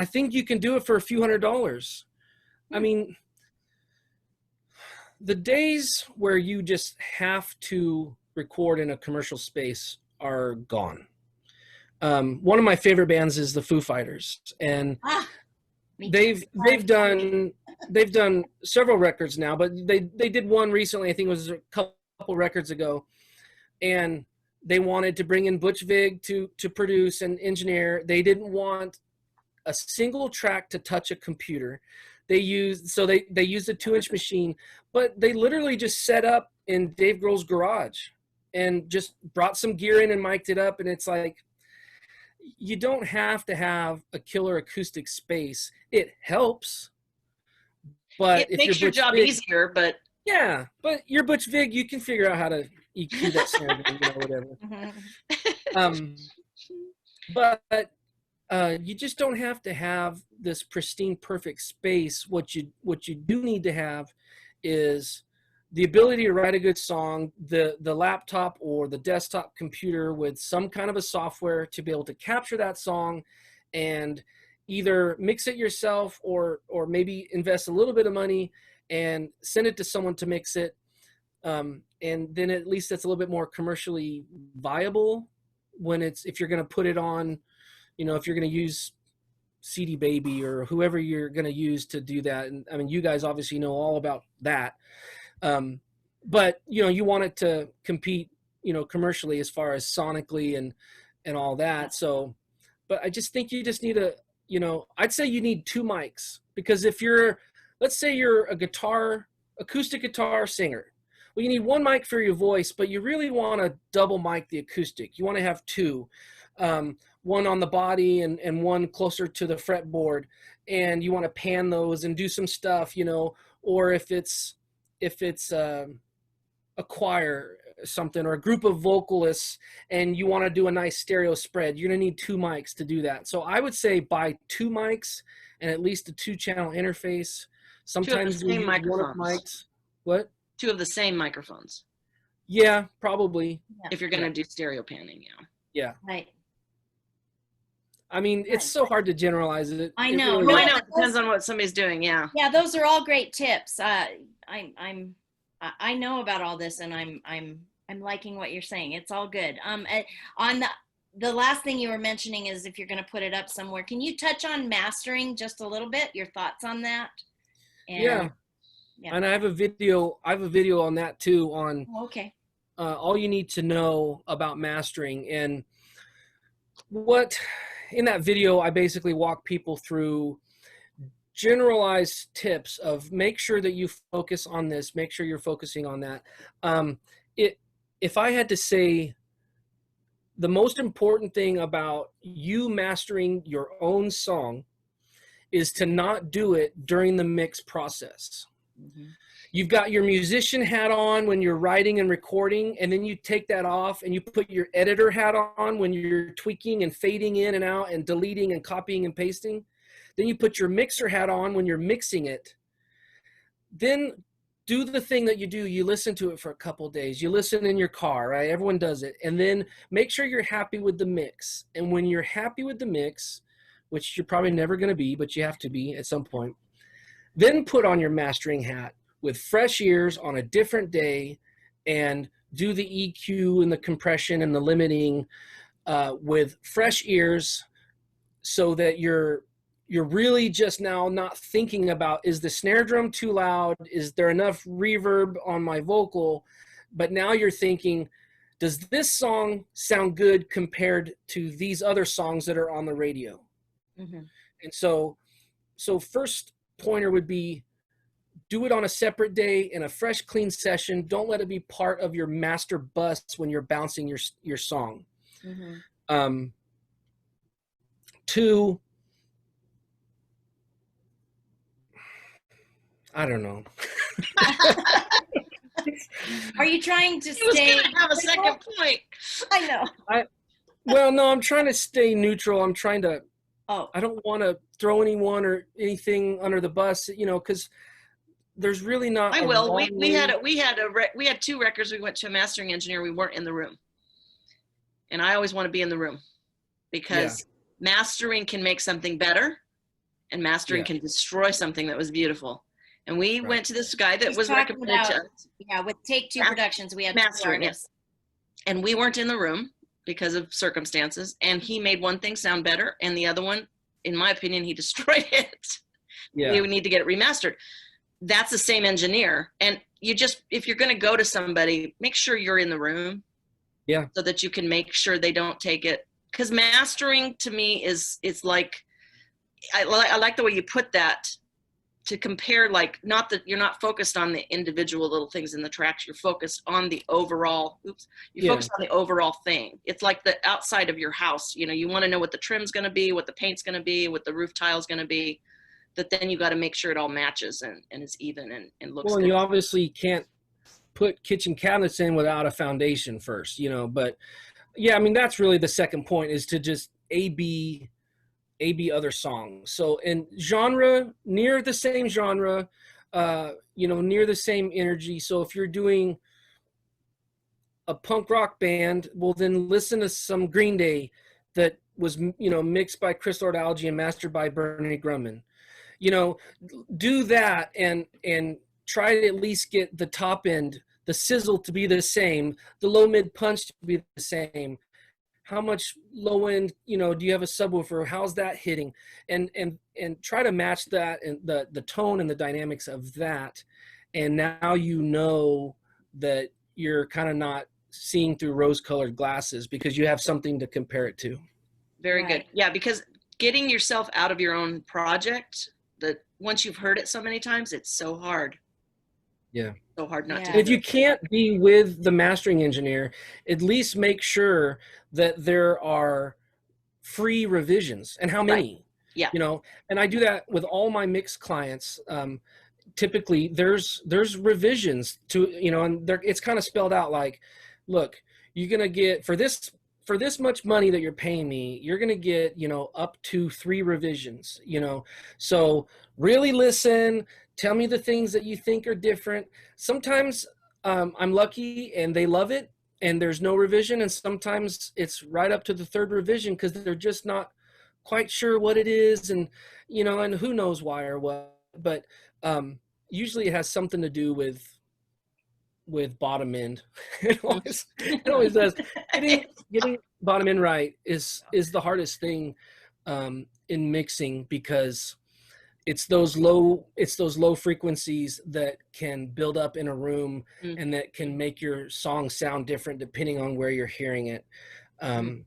think you can do it for a few $100s. I mean, the days where you just have to record in a commercial space are gone. One of my favorite bands is the Foo Fighters, and they've done several records now, but they did one recently. I think it was a couple records ago, and they wanted to bring in Butch Vig to produce and engineer. They didn't want a single track to touch a computer. They used a 2-inch machine, but they literally just set up in Dave Grohl's garage and just brought some gear in and mic'd it up. And it's like, you don't have to have a killer acoustic space. It helps, but it makes your job easier. But yeah, but you're Butch Vig, you can figure out how to EQ that snare drum, whatever. But you just don't have to have this pristine, perfect space. What you do need to have is the ability to write a good song, the laptop or the desktop computer with some kind of a software to be able to capture that song and either mix it yourself or maybe invest a little bit of money and send it to someone to mix it. And then at least it's a little bit more commercially viable if you're going to put it on, if you're going to use CD Baby or whoever you're going to use to do that. And I mean, you guys obviously know all about that. But you want it to compete, commercially as far as sonically and all that. So, but I just think you just need I'd say you need 2 mics, because let's say you're acoustic guitar singer. Well, you need 1 mic for your voice, but you really want to double mic the acoustic. You want to have 2, one on the body and one closer to the fretboard, and you want to pan those and do some stuff, or if it's a choir something or a group of vocalists and you want to do a nice stereo spread, you're going to need 2 mics to do that. So I would say buy 2 mics and at least a 2-channel interface. Sometimes we use 1 of mics. What? 2 of the same microphones. Yeah, probably. If you're going to do stereo panning, yeah. Right. I mean, it's so hard to generalize it. I know. I know. It depends on what somebody's doing. Yeah. Yeah, those are all great tips. I know about all this, and I'm liking what you're saying. It's all good. On the last thing you were mentioning is if you're going to put it up somewhere, can you touch on mastering just a little bit? Your thoughts on that? Yeah. And I have a video on that too. Okay. All you need to know about mastering. And in that video, I basically walk people through generalized tips of make sure that you focus on this, make sure you're focusing on that. If I had to say the most important thing about you mastering your own song is to not do it during the mix process. Mm-hmm. You've got your musician hat on when you're writing and recording, and then you take that off and you put your editor hat on when you're tweaking and fading in and out and deleting and copying and pasting. Then you put your mixer hat on when you're mixing it. Then do the thing that you do. You listen to it for a couple days. You listen in your car, right? Everyone does it. And then make sure you're happy with the mix. And when you're happy with the mix, which you're probably never going to be, but you have to be at some point, then put on your mastering hat with fresh ears on a different day and do the EQ and the compression and the limiting with fresh ears, so that you're really just now not thinking about, is the snare drum too loud? Is there enough reverb on my vocal? But now you're thinking, does this song sound good compared to these other songs that are on the radio? Mm-hmm. And so first pointer would be, do it on a separate day in a fresh, clean session. Don't let it be part of your master bus when you're bouncing your song. Mm-hmm. 2, I don't know. Are you trying to stay? He was going to have a second point. I know. Well, no, I'm trying to stay neutral. I'm trying to. Oh. I don't want to throw anyone or anything under the bus, because there's really not. I will. We had 2 records. We went to a mastering engineer. We weren't in the room. And I always want to be in the room, because mastering can make something better, and mastering can destroy something that was beautiful. And we went to this guy that was recommended to us. Yeah, with Take Two Productions, we had mastering two it. artists. And we weren't in the room because of circumstances. And he made one thing sound better, and the other one, in my opinion, he destroyed it. Yeah. We would need to get it remastered. That's the same engineer. And you just, if you're going to go to somebody, make sure you're in the room. Yeah. So that you can make sure they don't take it. Because mastering to me is like, I like the way you put that, to compare, like, not that you're not focused on the individual little things in the tracks, you're focused on the overall, focused on the overall thing. It's like the outside of your house, you know, you want to know what the trim's going to be, what the paint's going to be, what the roof tile's going to be, that then you got to make sure it all matches and is even and looks well, good. and you obviously can't put kitchen cabinets in without a foundation first, you know, but yeah, I mean, that's really the second point, is to just A/B other songs. So in genre, near the same genre, you know, near the same energy. So if you're doing a punk rock band, well, then listen to some Green Day that was, you know, mixed by Chris Lord-Alge and mastered by Bernie Grumman. You know, do that and try to at least get the top end, the sizzle to be the same, the low mid punch to be the same. How much low end, you know, do you have a subwoofer? How's that hitting? And try to match that and the tone and the dynamics of that. And now you know that you're kind of not seeing through rose-colored glasses, because you have something to compare it to. Very good. Yeah, because getting yourself out of your own project, that once you've heard it so many times, it's so hard. Yeah. So hard not to. And if you can't be with the mastering engineer, at least make sure that there are free revisions, and how many. Right. Yeah. You know, and I do that with all my mix clients. Typically there's revisions to, you know, and it's kind of spelled out like, look, you're going to get for this much money that you're paying me, you're going to get, you know, up to 3 revisions, you know. So really listen, tell me the things that you think are different. Sometimes I'm lucky and they love it and there's no revision, and sometimes it's right up to the 3rd revision because they're just not quite sure what it is, and, you know, and who knows why or what. But usually it has something to do with bottom end. It always does. Getting bottom end right is the hardest thing in mixing, because it's those low frequencies that can build up in a room and that can make your song sound different depending on where you're hearing it. And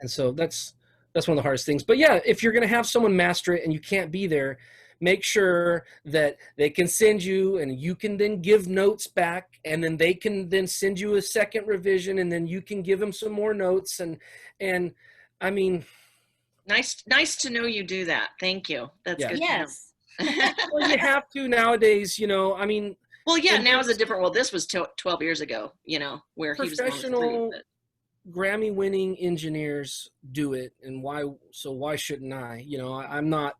so that's one of the hardest things. But yeah, if you're going to have someone master it and you can't be there, make sure that they can send you, and you can then give notes back, and then they can then send you a second revision, and then you can give them some more notes. And I mean, nice to know you do that. Thank you. That's good. Yes. Well, you have to nowadays, you know, I mean. Well, yeah, now is a different, well, this was 12 years ago, you know, where he was professional Grammy-winning engineers do it, and why shouldn't I? You know, I'm not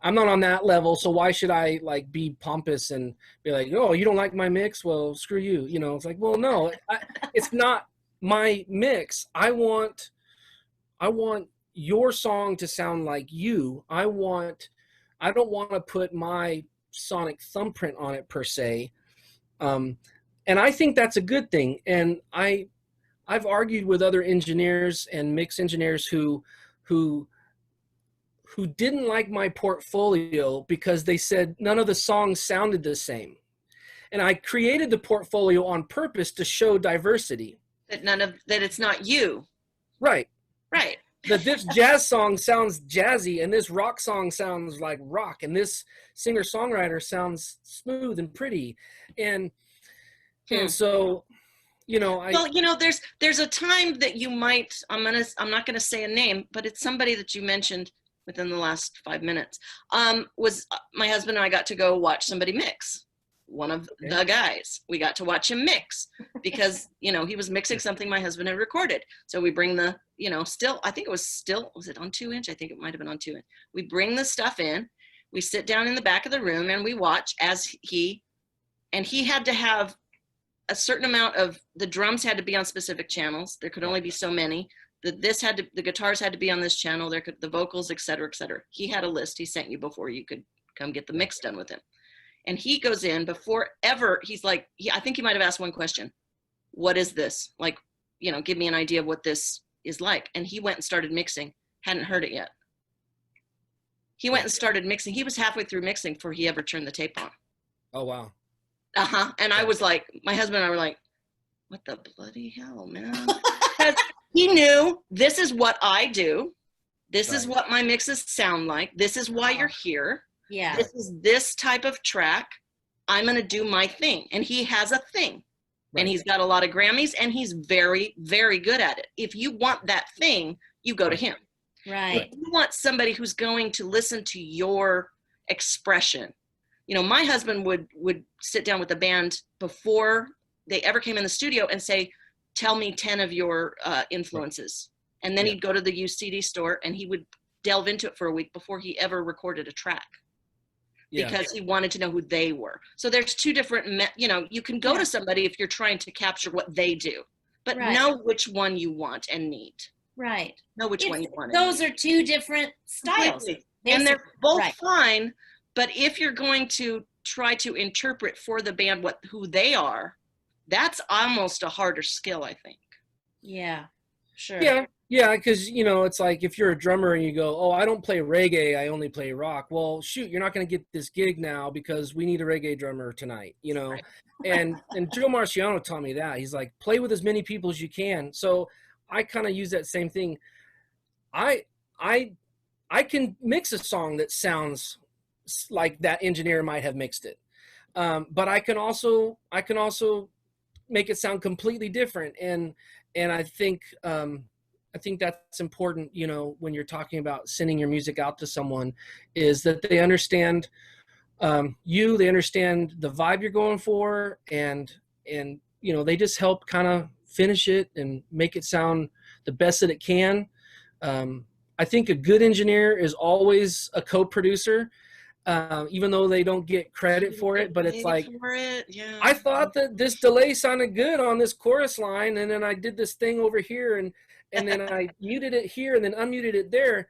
on that level, so why should I like be pompous and be like, oh, you don't like my mix? Well, screw you. You know, it's like, well, no, it's not my mix. I want your song to sound like you. I don't want to put my sonic thumbprint on it per se. And I think that's a good thing. And I've argued with other engineers and mix engineers who didn't like my portfolio because they said none of the songs sounded the same. And I created the portfolio on purpose to show diversity. That it's not you. Right. Right. That this jazz song sounds jazzy, and this rock song sounds like rock, and this singer-songwriter sounds smooth and pretty. And so, you know, well, you know, there's a time that you might, I'm not gonna say a name, but it's somebody that you mentioned within the last 5 minutes. Was my husband and I got to go watch somebody mix. One of the guys, we got to watch him mix because, you know, he was mixing something my husband had recorded. So we bring the, you know, was it on 2-inch? I think it might've been on 2-inch. We bring the stuff in, we sit down in the back of the room and we watch as he had to have a certain amount of the drums had to be on specific channels. There could only be so many. The guitars had to be on this channel. The vocals, et cetera, et cetera. He had a list he sent you before you could come get the mix done with him. And he goes in before ever. He's like, I think he might have asked one question. What is this? Like, give me an idea of what this is like. And he went and started mixing. Hadn't heard it yet. He went and started mixing. He was halfway through mixing before he ever turned the tape on. Oh, wow. And I was like, my husband and I were like, what the bloody hell, man? Because he knew, this is what I do. This is what my mixes sound like. This is why you're here. Yeah. This is this type of track. I'm going to do my thing. And he has a thing. And he's got a lot of Grammys, and he's very, very good at it. If you want that thing, you go to him. Right. If you want somebody who's going to listen to your expression. My husband would sit down with the band before they ever came in the studio and say, tell me 10 of your influences. And then he'd go to the used CD store and he would delve into it for a week before he ever recorded a track. Because he wanted to know who they were. So there's two different, you can go to somebody if you're trying to capture what they do, but know which one you want and need. Right. Know which one you want. Those are two different styles. And they're both fine, but if you're going to try to interpret for the band who they are, that's almost a harder skill, I think. Yeah, sure. Yeah, because, it's like if you're a drummer and you go, oh, I don't play reggae, I only play rock. Well, shoot, you're not going to get this gig now because we need a reggae drummer tonight, Right. And Joe Marciano taught me that. He's like, play with as many people as you can. So I kind of use that same thing. I can mix a song that sounds like that engineer might have mixed it. But I can also make it sound completely different. And I think that's important, when you're talking about sending your music out to someone, is that they understand they understand the vibe you're going for, and they just help kind of finish it and make it sound the best that it can. I think a good engineer is always a co-producer, even though they don't get credit for it, but it's like, I thought that this delay sounded good on this chorus line, and then I did this thing over here, and then I muted it here and then unmuted it there.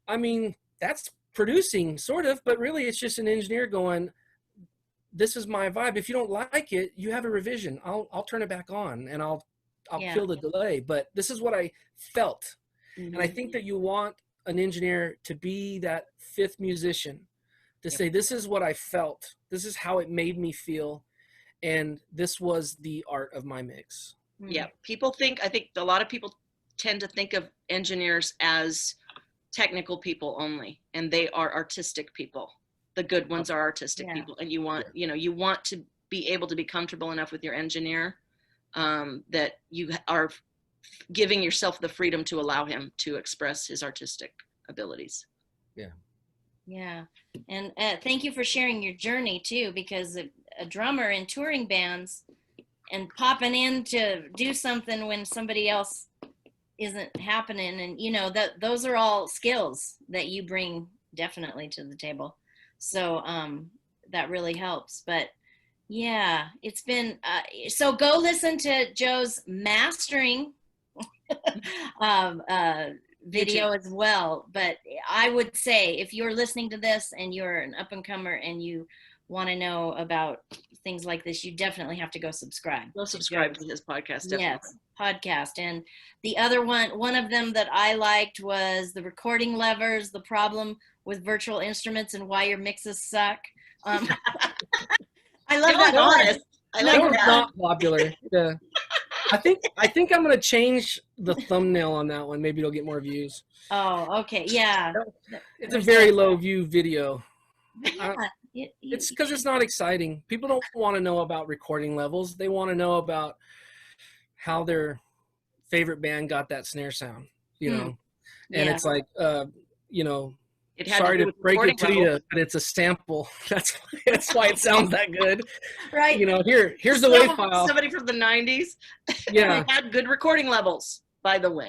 I mean, that's producing, sort of, but really it's just an engineer going, this is my vibe. If you don't like it, you have a revision. I'll turn it back on, and I'll fill the delay. But this is what I felt. Mm-hmm. And I think that you want an engineer to be that fifth musician, to say, this is what I felt. This is how it made me feel. And this was the art of my mix. Yeah. I think a lot of people tend to think of engineers as technical people only, and they are artistic people. The good ones are artistic people. And you want, you want to be able to be comfortable enough with your engineer that you are giving yourself the freedom to allow him to express his artistic abilities. Yeah. And thank you for sharing your journey too, because a drummer in touring bands and popping in to do something when somebody else isn't happening, and those are all skills that you bring definitely to the table. So that really helps. But yeah, it's been so go listen to Joe's mastering video as well. But I would say, if you're listening to this and you're an up and comer and you want to know about things like this, you definitely have to go subscribe. Go subscribe to his podcast. Definitely. Yes, podcast. And the other one of them that I liked was the recording levers, the problem with virtual instruments and why your mixes suck. I love that. Honest. I like that. That. Not popular. Yeah. I think I'm gonna change the thumbnail on that one. Maybe it'll get more views. Oh, okay, yeah. It's a very low view video. Yeah. It's because it's not exciting. People don't want to know about recording levels. They want to know about how their favorite band got that snare sound, And it's like, sorry to break it to you, but it's a sample. That's why it sounds that good. Right. Here's the WAV file. Somebody from the 90s. Yeah. They had good recording levels, by the way.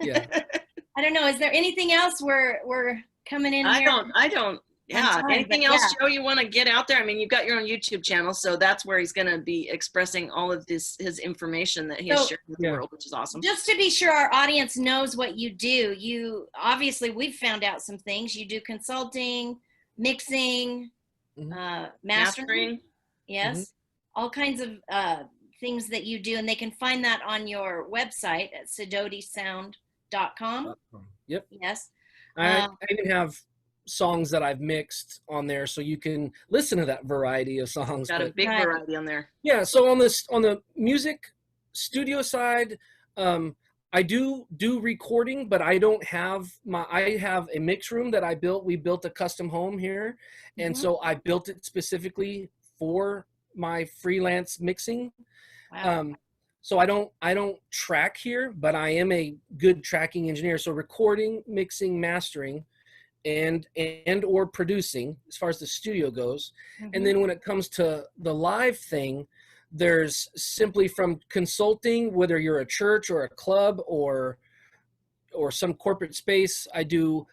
Yeah. I don't know. Is there anything else we're coming in here? I don't Yeah. time, Anything but else, yeah. Joe, you want to get out there? I mean, you've got your own YouTube channel, so that's where he's going to be expressing all of his information that he has So- shared with the Yeah. world, which is awesome. Just to be sure our audience knows what you do, you obviously we've found out some things. You do consulting, mixing, Mhm. mastering. Yes, Mhm. all kinds of things that you do, and they can find that on your website at sidotisound.com. Yep. Yes. I even have songs that I've mixed on there, so you can listen to that variety of songs. Got a But big Right. variety on there. yeah, so on the music studio side, I do recording, but I don't have I have a mix room that I built. We built a custom home here, and Mhm. so I built it specifically for my freelance mixing. Wow. So I don't track here, but I am a good tracking engineer. So recording, mixing, mastering, and or producing as far as the studio goes. Mhm. And then when it comes to the live thing, there's simply from consulting, whether you're a church or a club or some corporate space. I do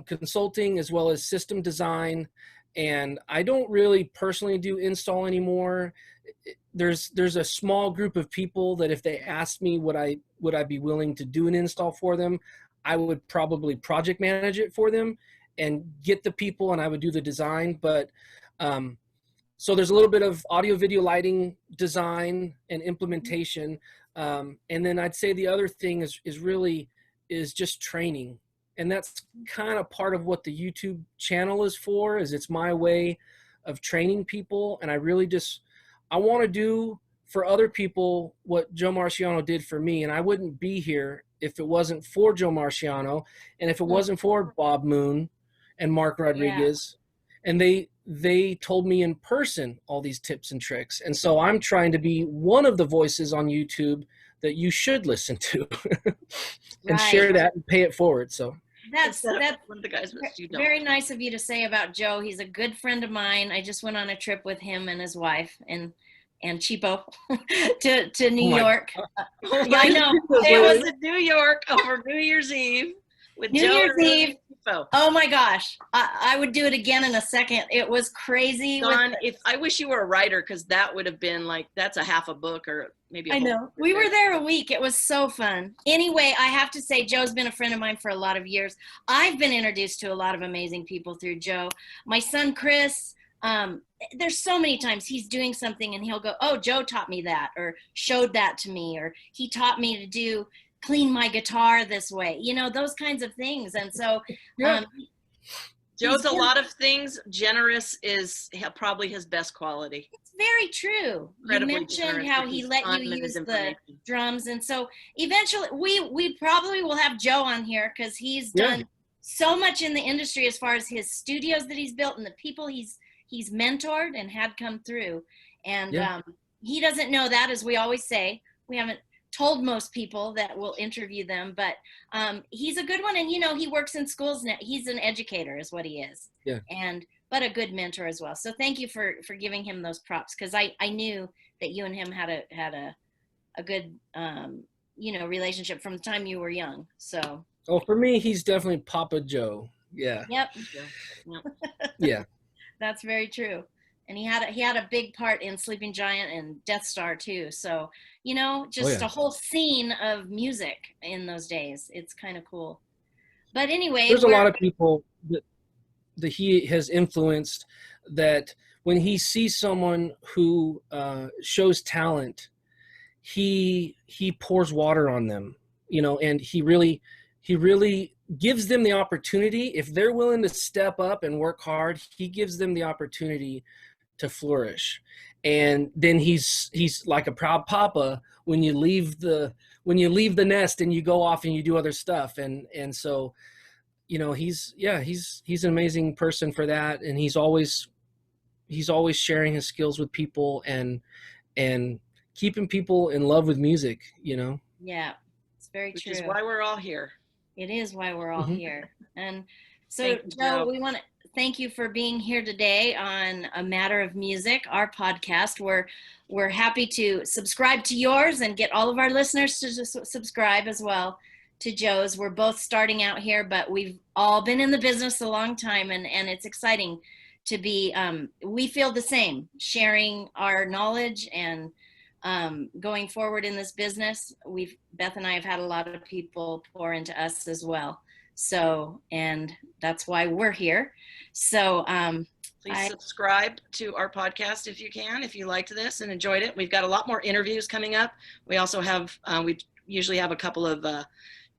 consulting as well as system design, and I don't really personally do install anymore. There's a small group of people that if they asked me would I be willing to do an install for them, I would probably project manage it for them and get the people, and I would do the design. But so there's a little bit of audio video lighting design and implementation, and then I'd say the other thing is just training, and that's kind of part of what the YouTube channel is for. Is it's my way of training people, and I want to do for other people what Joe Marciano did for me, and I wouldn't be here if it wasn't for Joe Marciano, and if it wasn't for Bob Moon and Mark Rodriguez, and they told me in person all these tips and tricks. And so I'm trying to be one of the voices on YouTube that you should listen to and share that and pay it forward. So That's one of the guys, but you don't. very nice of you to say about Joe. He's a good friend of mine. I just went on a trip with him and his wife and Cheapo to New York. Yeah, I know. It was in New York over New Year's Eve with New Joe Year's and Eve. Cheapo. Oh my gosh, I would do it again in a second. It was crazy. Don, if I wish you were a writer, because that would have been like, that's a half a book or maybe a I whole know. book We right were there a week. It was so fun. Anyway, I have to say, Joe's been a friend of mine for a lot of years. I've been introduced to a lot of amazing people through Joe. My son, Chris, there's so many times he's doing something and he'll go, oh, Joe taught me that, or showed that to me, or he taught me to clean my guitar this way, those kinds of things. And so, Joe's a lot of things. Generous is probably his best quality. It's very true. Incredibly You mentioned generous how with he his let time you and his use the information. drums, and so eventually we probably will have Joe on here because he's done so much in the industry as far as his studios that he's built and the people he's mentored and had come through. And he doesn't know that, as we always say. We haven't told most people that we'll interview them, but he's a good one. And he works in schools now. He's an educator is what he is. Yeah. But a good mentor as well. So thank you for giving him those props, because I knew that you and him had a good relationship from the time you were young. So for me, he's definitely Papa Joe. Yeah. Yep. Yeah. That's very true. And he had a big part in Sleeping Giant and Death Star too. So, a whole scene of music in those days. It's kind of cool. But anyway, there's a lot of people that he has influenced, that when he sees someone who shows talent, he pours water on them, and he really gives them the opportunity. If they're willing to step up and work hard, he gives them the opportunity to flourish. And then he's like a proud papa when you leave the nest and you go off and you do other stuff. And so, he's an amazing person for that. And he's always sharing his skills with people and keeping people in love with music, Yeah, it's very Which true. is why we're all here. It is why we're all here. And so, Thank you, Joe, Joe. we want to thank you for being here today on A Matter of Music, our podcast. We're happy to subscribe to yours and get all of our listeners to just subscribe as well. to Joe's. We're both starting out here, but we've all been in the business a long time, and it's exciting to be, we feel the same, sharing our knowledge and going forward in this business. Beth and I have had a lot of people pour into us as well. So, and that's why we're here. So, please subscribe to our podcast if you can, if you liked this and enjoyed it. We've got a lot more interviews coming up. We also have, we usually have a couple of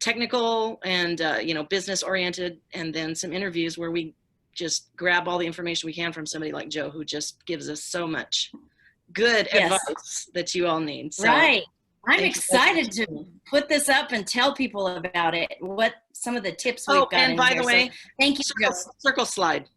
technical and, business oriented, and then some interviews where we just grab all the information we can from somebody like Joe, who just gives us so much good advice that you all need. So, right. I'm excited to put this up and tell people about it, what some of the tips we've got. And in by here. the way, so, thank you, Joe. Circle Slide.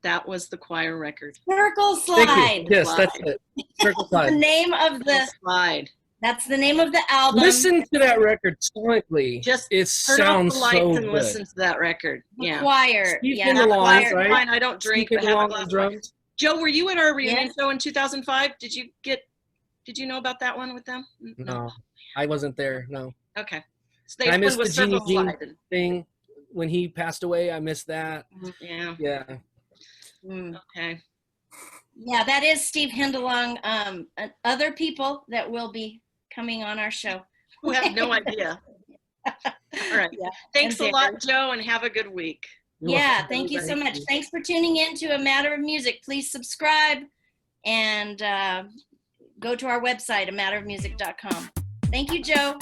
That was the choir record. Circle Slide. Thank you. Yes, that's it. Circle Slide. The name of the Slide. That's the name of the album. Listen to that record sonically. Just it sounds so good. Listen to that record. The choir. Steve Yeah, the choir. right? Fine, I don't drink. But have a glass of drums. Joe, were you at our reunion show in 2005? Did you know about that one with them? No, I wasn't there. No. Okay. So I missed the Circle Jeannie Slide. Jean thing when he passed away. I missed that. Yeah. Yeah. Okay. Yeah, that is Steve Hindalong. And other people that will be coming on our show. Who have no idea. All right. Yeah. Thanks a lot, Joe, and have a good week. Yeah, thank you so much. Thanks for tuning in to A Matter of Music. Please subscribe and go to our website, amatterofmusic.com. Thank you, Joe.